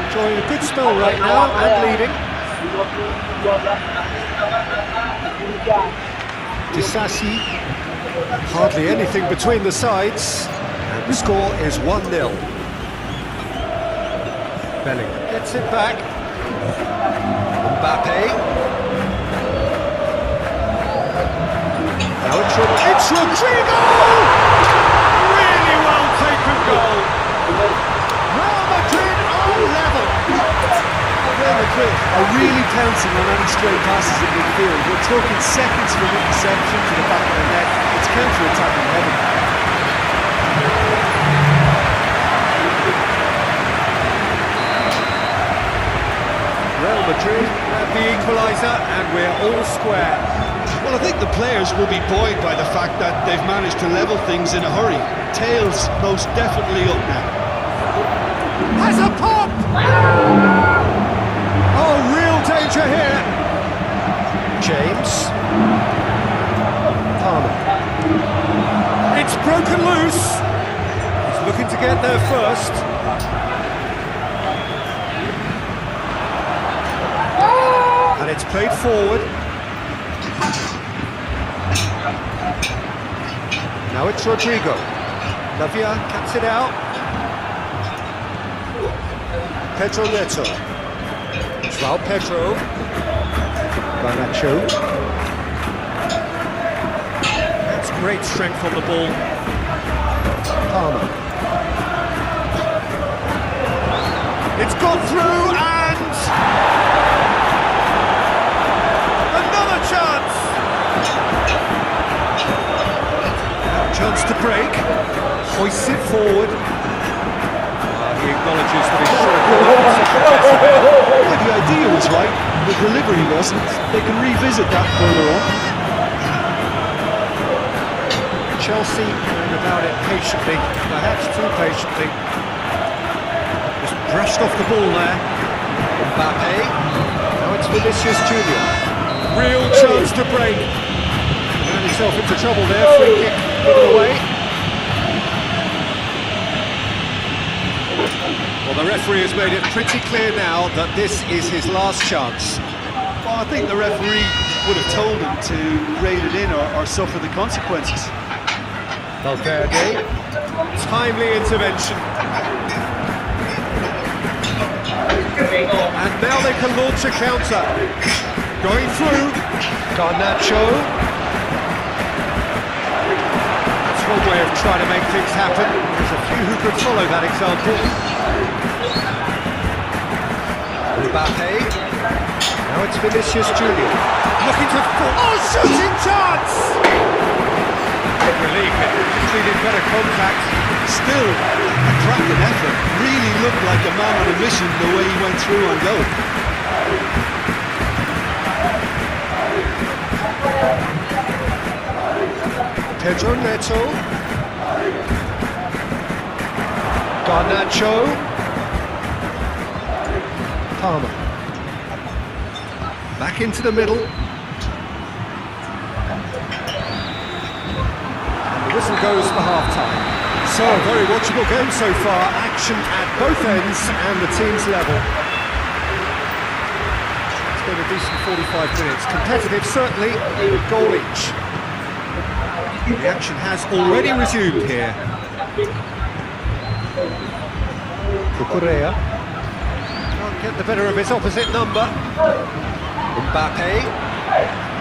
enjoying a good spell right now and leading. Disassi. Hardly anything between the sides. And the score is 1-0. Bellingham gets it back. Mbappe. Now it's Rodrigo! Really well taken goal. Real Madrid on level. Real Madrid are really pouncing on any stray passes in midfield. We're talking seconds from interception to the back of the net. It's counter-attacking heaven. Real Madrid have the equaliser and we're all square. Well, I think the players will be buoyed by the fact that they've managed to level things in a hurry. Tails most definitely up now. Has a pop! Oh, real danger here. James. Palmer. It's broken loose. He's looking to get there first. And it's played forward. Now it's Rodrigo. Lavia cuts it out. Pedro Neto. João Pedro. Garnacho. That's great strength on the ball. Palmer. It's gone through and... another chance! Chance to break. Hoists it forward. He acknowledges that he's short. Well, the idea was right, the delivery wasn't. They can revisit that further on. Chelsea going about it patiently, perhaps too patiently. Just brushed off the ball there. Mbappe. Now it's Vinicius Junior. Real chance to break. Ran himself into trouble there. Free kick given away. Well, the referee has made it pretty clear now that this is his last chance. Well, I think the referee would have told him to rein it in or suffer the consequences. Valverde. Timely intervention. And now they can launch a counter. Going through. Garnacho. That's one way of trying to make things happen. There's a few who could follow that example. Mbappe. Now it's Vinicius Junior. Looking to... oh, shooting chance! Good relief, it needed better contact. Still, a cracking effort. Really looked like a man on a mission the way he went through on goal. Pedro Neto. Garnacho. Palmer. Back into the middle. And the whistle goes for half-time. So, very watchable game so far. Action at both ends and the team's level. It's been a decent 45 minutes. Competitive, certainly, with goal each. The action has already resumed here. Cucurella. Can't get the better of his opposite number. Mbappe.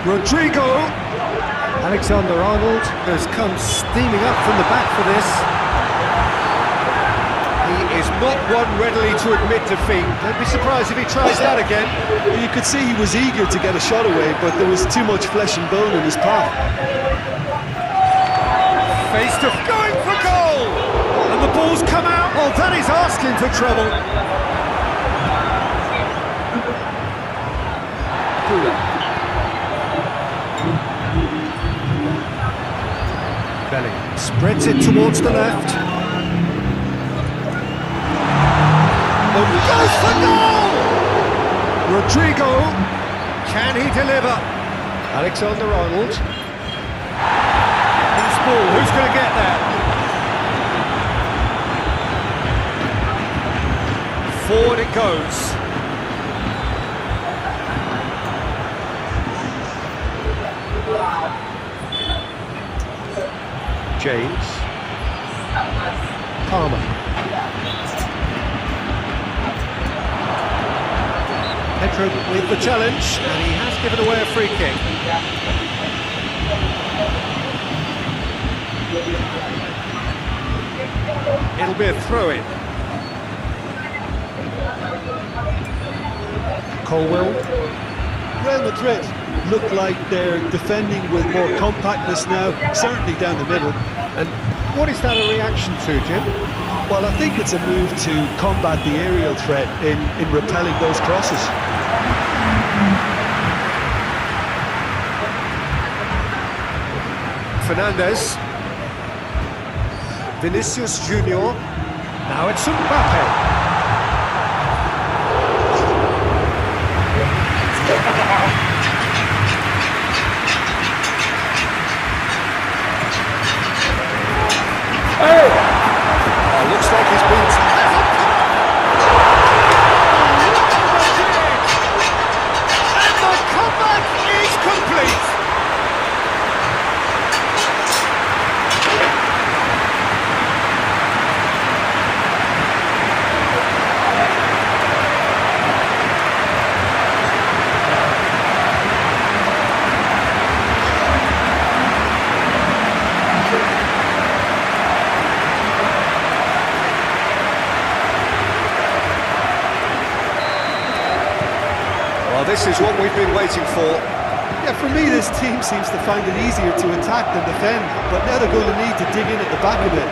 Rodrigo. Alexander-Arnold has come steaming up from the back for this. He is not one readily to admit defeat. Don't be surprised if he tries that again. You could see he was eager to get a shot away, but there was too much flesh and bone in his path. Face to going for goal! And the ball's come out. Oh, that is asking for trouble. Tuli. Belly spreads it towards the left. Oh, goes for goal! Rodrigo, can he deliver? Alexander-Arnold. Loose ball, who's going to get that? Forward it goes. James. Palmer. Pedro with the challenge, and he has given away a free kick. It'll be a throw-in. Colwell. Real Madrid look like they're defending with more compactness now, certainly down the middle. And what is that a reaction to, Jim? Well, I think it's a move to combat the aerial threat in repelling those crosses. Fernandez. Vinicius Junior. Now it's Mbappe. Looks like he's been... And the comeback is complete! Well, this is what we've been waiting for. Yeah, for me, this team seems to find it easier to attack than defend, but now they're going to need to dig in at the back of it.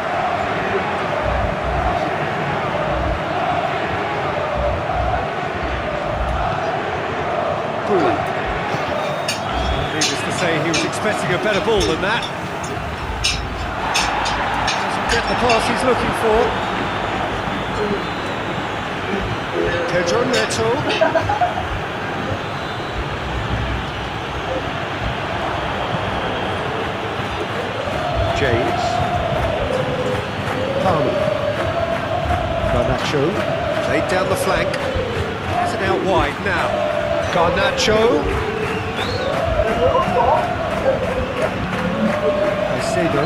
Tuli. Needless to say, he was expecting a better ball than that. Doesn't get the pass he's looking for. Pedro Neto. James. Palmer. Garnacho. Played down the flank. Has it out wide now. Garnacho. Caicedo.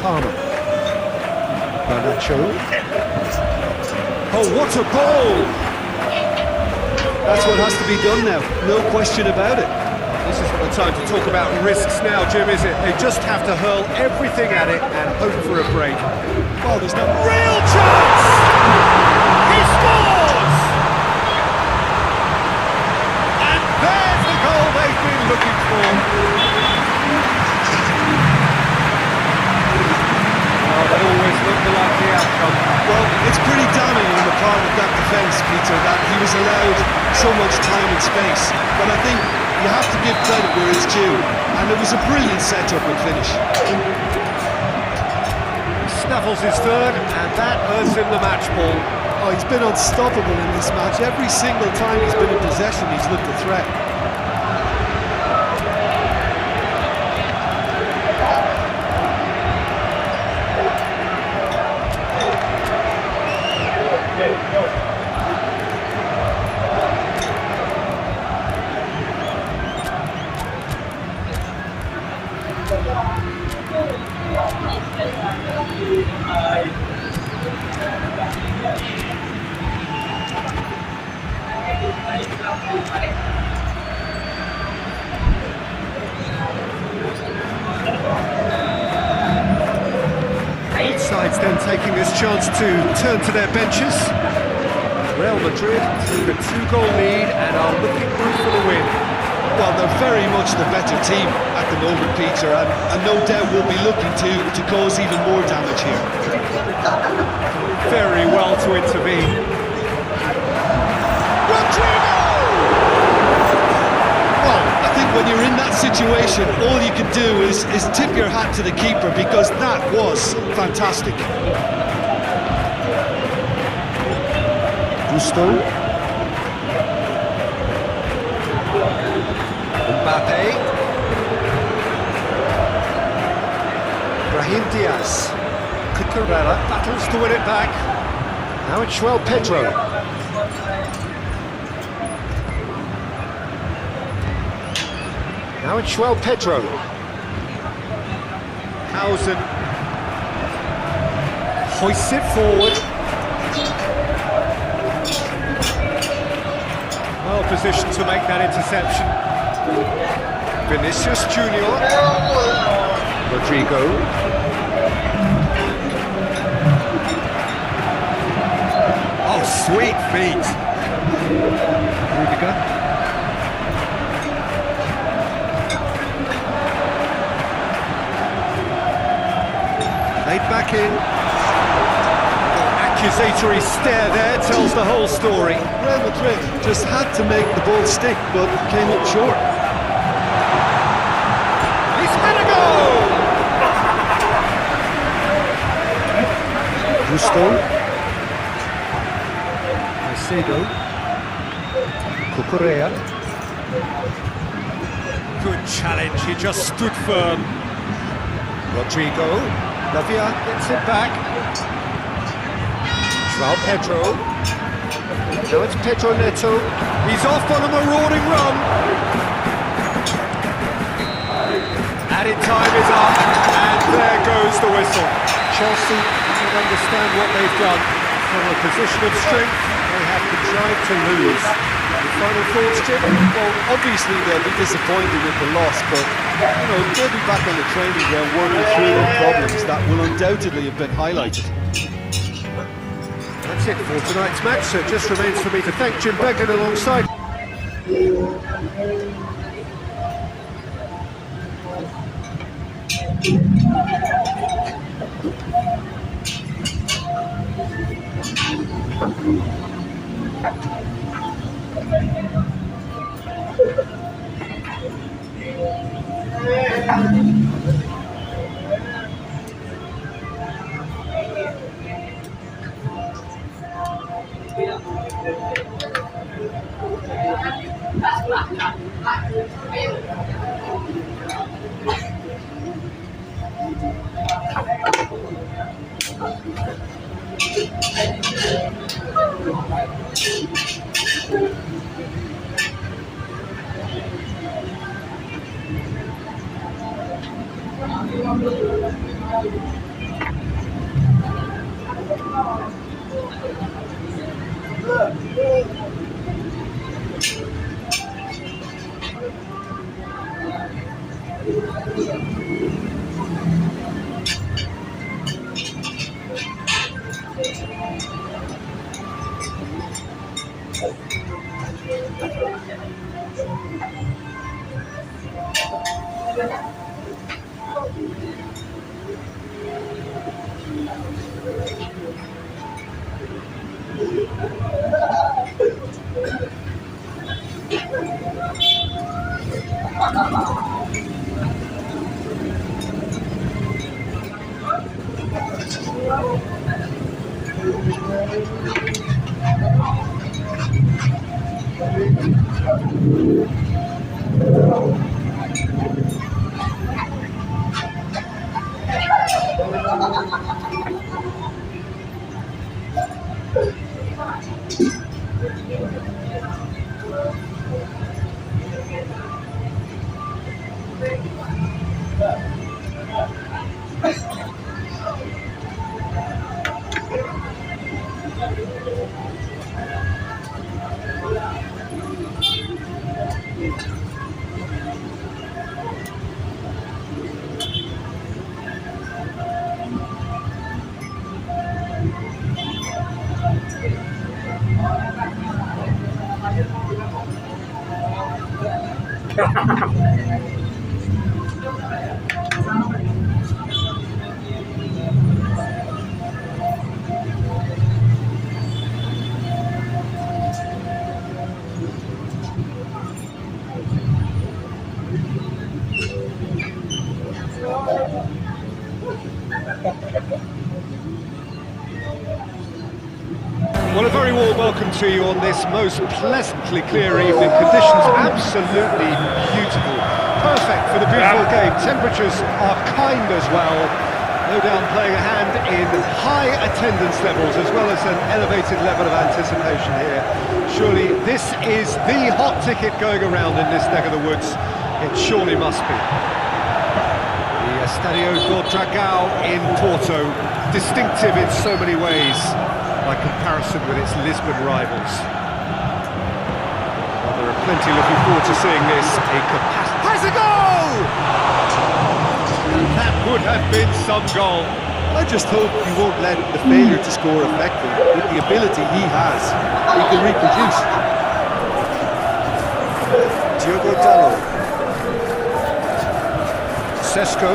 Palmer. Garnacho. Oh, what a goal! That's what has to be done now, no question about it. This isn't the time to talk about risks now, Jim, is it? They just have to hurl everything at it and hope for a break. Oh, there's no... Real chance! He scores! And there's the goal they've been looking for. Oh, that always looked the likely outcome. Well, it's pretty damning on the part of that defence, Peter, that he was allowed so much time and space, but I think you have to give credit where it's due, and it was a brilliant setup and finish. Snaffles his third, and that earns him the match ball. Oh, he's been unstoppable in this match. Every single time he's been in possession, he's looked a threat. Both sides then taking this chance to turn to their benches. Real Madrid took a 2-goal lead and are looking good for the win. Well, they're very much the better team at the moment, Peter, and no doubt will be looking to cause even more damage here. Very well to intervene. Well, I think when you're in that situation, all you can do is tip your hat to the keeper, because that was fantastic. Gusto. Mbappe. Brahim Diaz. Cucurella battles to win it back. Now it's João Pedro. Now it's João Pedro. Hausen hoists it forward. Well positioned to make that interception. Vinicius Junior. Rodrigo. Oh, sweet feet. Rudiger. Laid back in. Accusatory stare there tells the whole story. Real Madrid just had to make the ball stick, but came up short. He's had a goal! Gusto. Macedo. Cucurella. Good challenge, he just stood firm. Rodrigo. Lavia gets it back. João Pedro. Now it's Pedro Neto. He's off on a marauding run. Added time is up, and there goes the whistle. Chelsea can understand what they've done. From a position of strength, they have contrived to lose. The final thoughts, Jim? Well, obviously they'll be disappointed with the loss, but they'll be back on the training ground working through their problems that will undoubtedly have been highlighted. That's it for tonight's match, so it just remains for me to thank Jim Beggan alongside. Well, a very warm welcome to you on this most pleasantly clear evening. Conditions absolutely beautiful. Perfect for the beautiful game. Temperatures are kind as well. No doubt playing a hand in high attendance levels as well as an elevated level of anticipation here. Surely this is the hot ticket going around in this neck of the woods. It surely must be. The Estadio do Dragão in Porto, distinctive in so many ways by comparison with its Lisbon rivals. Well, there are plenty looking forward to seeing this. A capacity... Has a goal! And that would have been some goal. I just hope he won't let the failure to score affect him. With the ability he has, he can reproduce. Diogo Dallo. Sesko,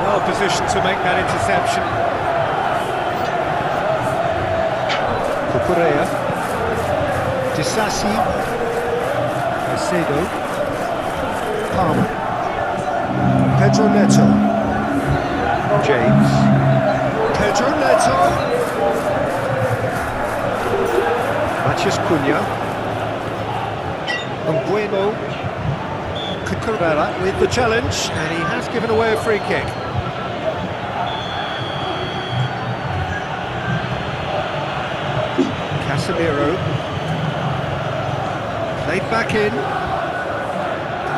well positioned to make that interception. Cucurella. Disasi. Caicedo. Palmer. Pedro Neto. James. Pedro Neto. Matias Cunha. Bueno. Cucurella with the challenge, and he has given away a free kick. Casemiro. Played back in.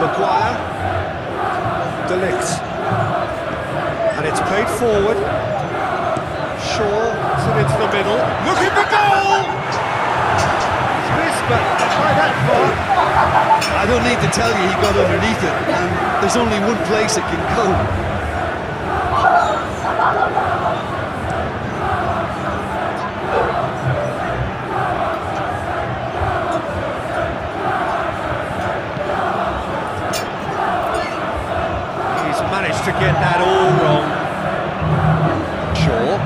Maguire. De Ligt. And it's played forward. Shaw, it's into the middle. Looking for goal! It's missed, but try that far. I don't need to tell you he got underneath it, and there's only one place it can go. He's managed to get that all wrong. Shaw.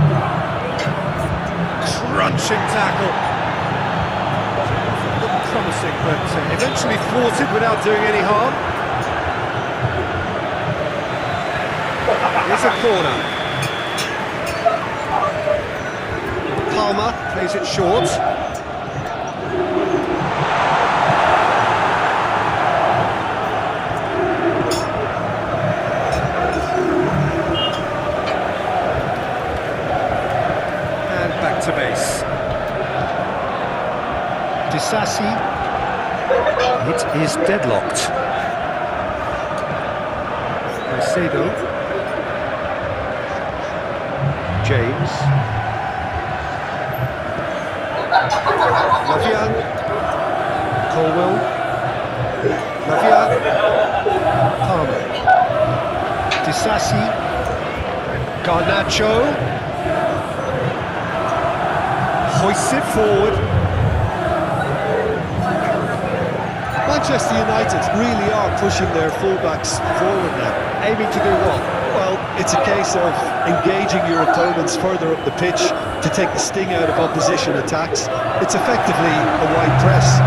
Crunching tackle. Looked promising, but eventually thwarted without doing any harm. Here's a corner. Palmer plays it short. And back to base. Disasi. It is deadlocked. Caicedo. James. Lavia. Colwell. Lavia. Palmer. Disasi. Garnacho. Hoists it forward. Manchester United really are pushing their fullbacks forward now. Aiming to do what? Well, it's a case of engaging your opponents further up the pitch to take the sting out of opposition attacks. It's effectively a wide press.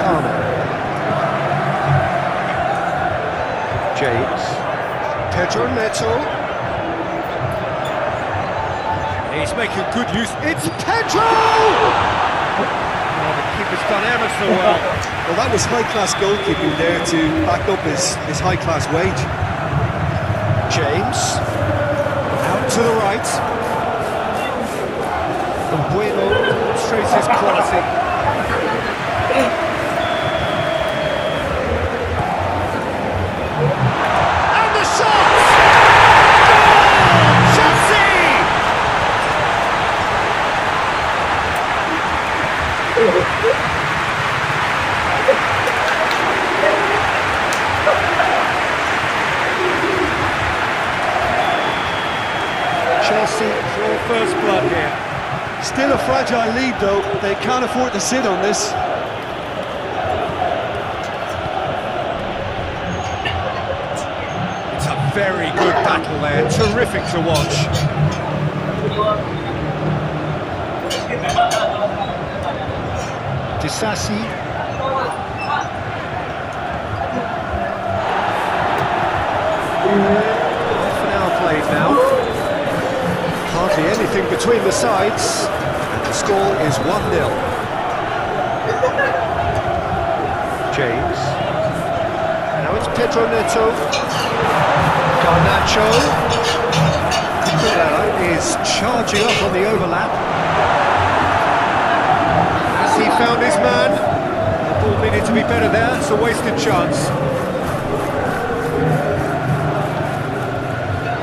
Palmer. James. Pedro Neto. He's making good use. It's Pedro! Oh, the keeper's done ever so well. Well, that was high-class goalkeeping there to back up his high-class wage. James. Out to the right. And Bueno demonstrates his quality. And the shot! Goal! Chelsea! Chelsea draw first blood here. Still a fragile lead, though. They can't afford to sit on this. It's a very good battle there, terrific to watch. Disassi. Half an hour played now. Hardly anything between the sides, and the score is 1-0. James. Now it's Pedro Neto. Garnacho. Cucurella is charging up on the overlap. Has he found his man? The ball needed to be better there, it's a wasted chance.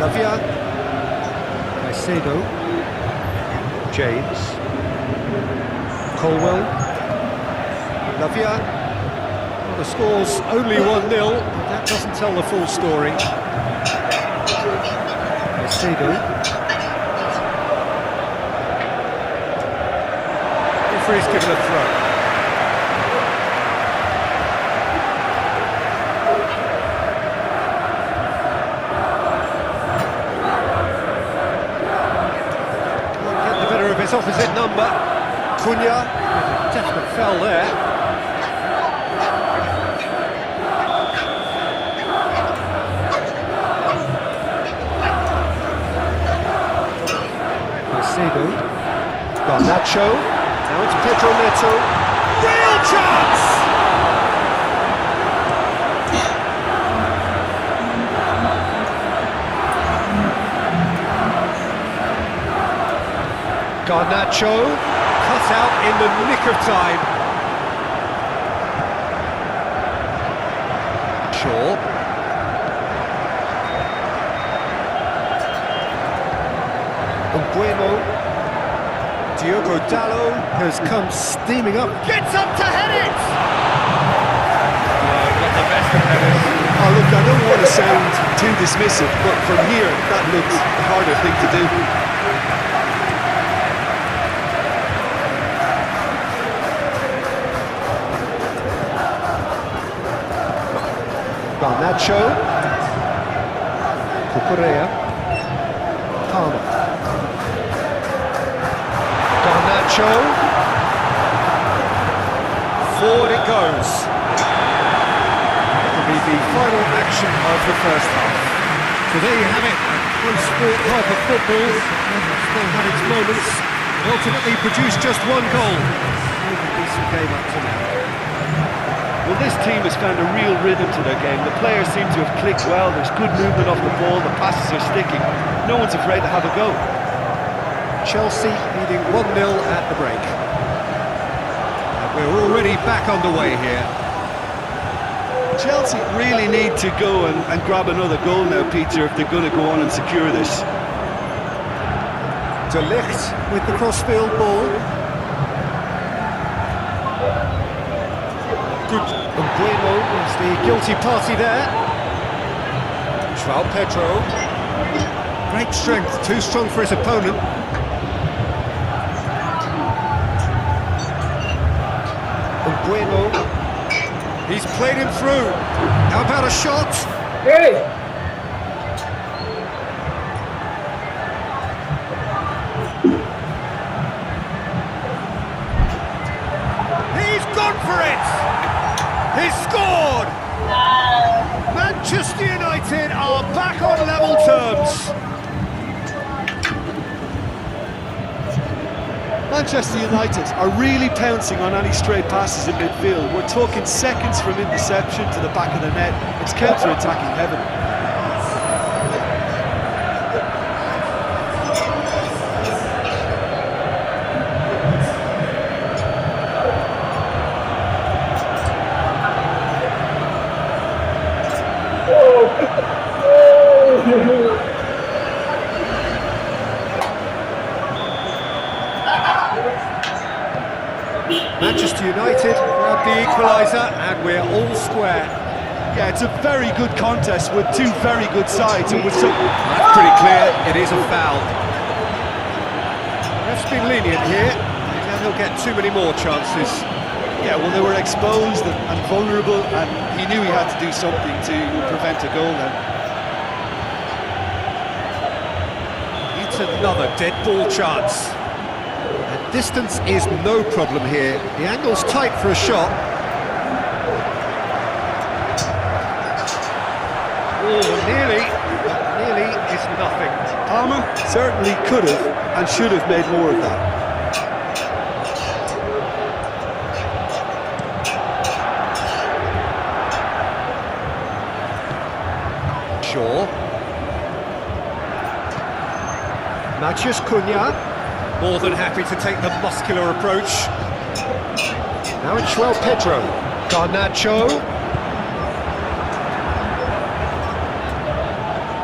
Lavia. Caicedo. James. Colwell. Lavia. Well, the score's only 1-0, but that doesn't tell the full story. Caicedo. Referee's given a throw. His opposite number, Cunha, definite foul there. Caicedo, Garnacho, now it's Pedro Neto, real chance! Garnacho, cut out in the nick of time. Shaw. Bueno. Diogo Dallo has come steaming up. Gets up to head it! Got the best of headers. Oh, look, I don't want to sound too dismissive, but from here, that looks the harder thing to do. Garnacho, Cucurella, Palmer, Garnacho, forward it goes. It'll be the final action of the first half. So there you have it, one sport half of football, still had its moments, ultimately produced just one goal. A decent game up to now. Well, this team has found a real rhythm to their game. The players seem to have clicked well. There's good movement off the ball. The passes are sticking. No one's afraid to have a go. Chelsea leading 1-0 at the break. And we're already back underway here. Chelsea really need to go and grab another goal now, Peter, if they're going to go on and secure this. De Ligt with the crossfield ball. Good. And Bueno is the guilty party there. João Pedro. Great strength, too strong for his opponent. And Bueno. He's played him through. How about a shot? Hey! He's gone for it! He's scored! Manchester United are back on level terms. Manchester United are really pouncing on any stray passes in midfield. We're talking seconds from interception to the back of the net. It's counter-attacking heaven. Manchester United grab the equaliser and we're all square. Yeah, it's a very good contest with two very good sides, and with some... That's pretty clear, it is a foul. Ref's been lenient here, and he'll get too many more chances. Yeah, well, they were exposed and vulnerable, and he knew he had to do something to prevent a goal then. It's another dead ball chance. And distance is no problem here. The angle's tight for a shot. Oh, nearly is nothing. Palmer certainly could have and should have made more of that. Shaw. Matheus Cunha, more than happy to take the muscular approach. Now it's João Pedro. Garnacho.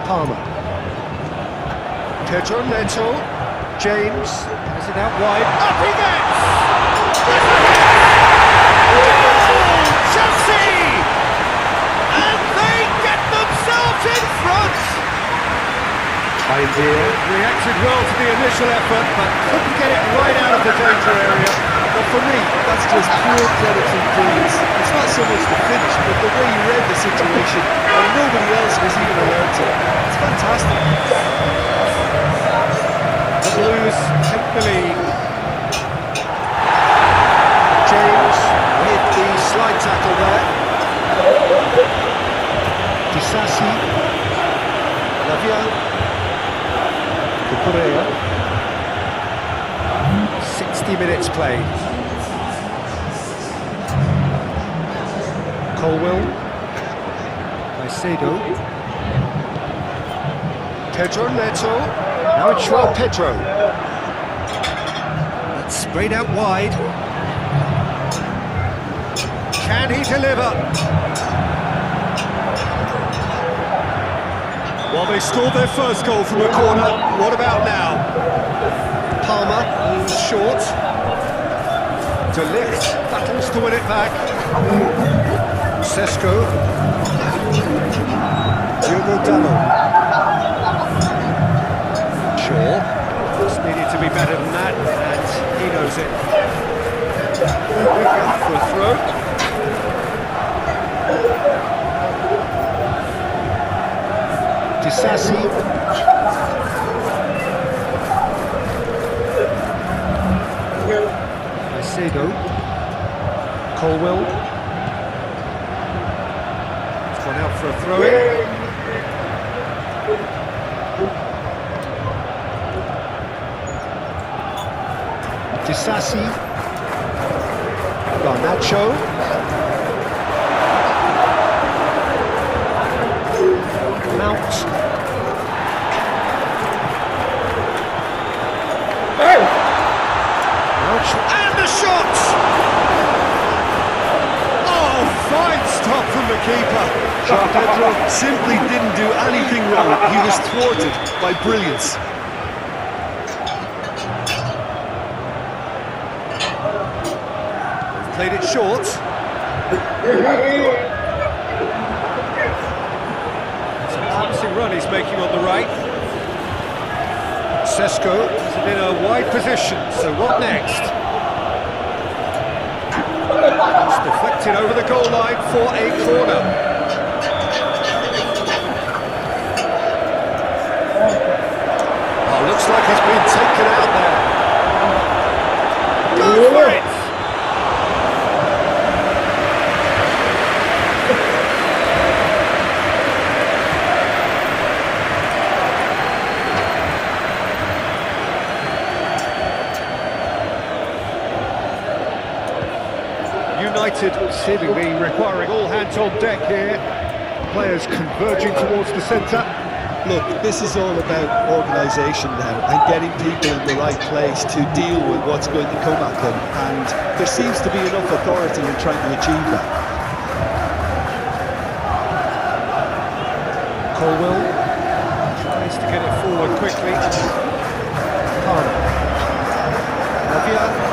Palmer. Pedro Neto. James. Has it out wide. Up he gets! Chelsea! And they get themselves in front! Idea. Reacted well to the initial effort, but couldn't get it right out of the danger area. But for me, that's just pure predatory brilliance. It's not so much the finish, but the way he read the situation, and nobody else was even allowed to. It's fantastic. The Blues take the lead. James hit the slide tackle there. Disasi. Lavia. Correa. 60 minutes played. Colwell. Caicedo. Pedro Neto. Now it's João Pedro. That's sprayed out wide. Can he deliver? Well, they scored their first goal from a corner. What about now? Palmer, short. De Ligt battles to win it back. Sesko. Diogo Dalot. Shaw. Just needed to be better than that, and he knows it. For a throw. Disasi. Caicedo. Colwell. It's gone out for a throw-in. Disasi. Garnacho. Mount. And the shot! Oh, fine stop from the keeper. Pedro simply didn't do anything wrong. He was thwarted by brilliance. Played it short. It's a promising run he's making on the right. Sesko is in a wide position, so what next? It's deflected over the goal line for a corner. Oh, looks like he's been taken out there. Go for it! started, seemingly requiring all hands on deck here. Players converging towards the centre. Look, this is all about organisation now and getting people in the right place to deal with what's going to come at them, and there seems to be enough authority in trying to achieve that. Colwell tries to get it forward quickly. Palmer. Lavia.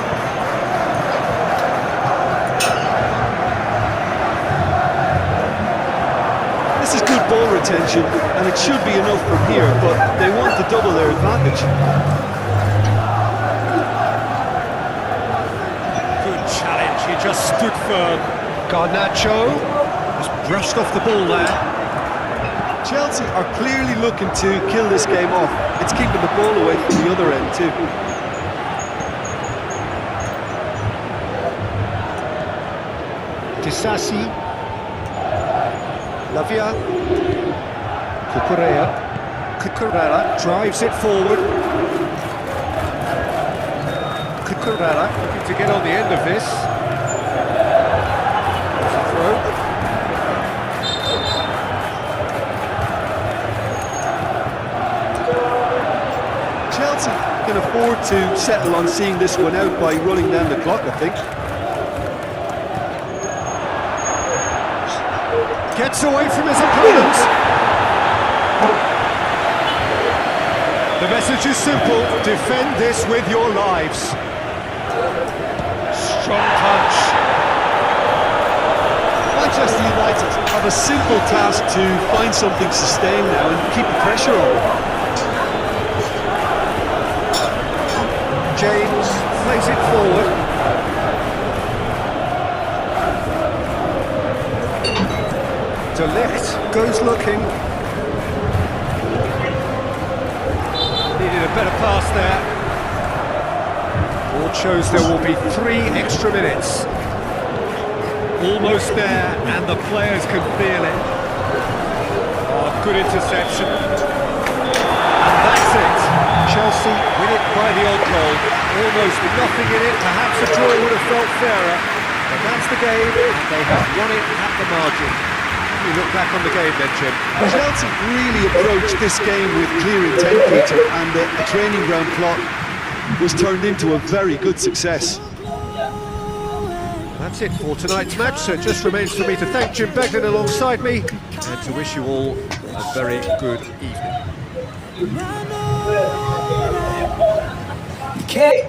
This is good ball retention, and it should be enough from here, but they want to double their advantage. Good challenge, he just stood firm. Garnacho has brushed off the ball there. Chelsea are clearly looking to kill this game off. It's keeping the ball away from the other end too. Disasi. Lavia. Cucurella drives it forward. Cucurella looking to get on the end of this. There's a throw. Chelsea can afford to settle on seeing this one out by running down the clock, I think. Gets away from his opponent. The message is simple: defend this with your lives. Strong punch. Manchester United have a simple task to find something sustained now and keep the pressure on. James plays it forward. De Ligt goes looking. Needed a better pass there. Board shows there will be 3 extra minutes. Almost there, and the players can feel it. Oh, good interception. And that's it. Chelsea win it by the odd goal. Almost nothing in it. Perhaps a draw would have felt fairer. But that's the game, and they have won it at the margin. You look back on the game then, Jim. Chelsea really approached this game with clear intent, Peter, and a training ground plot was turned into a very good success. That's it for tonight's match, so it just remains for me to thank Jim Beglin alongside me and to wish you all a very good evening. Okay.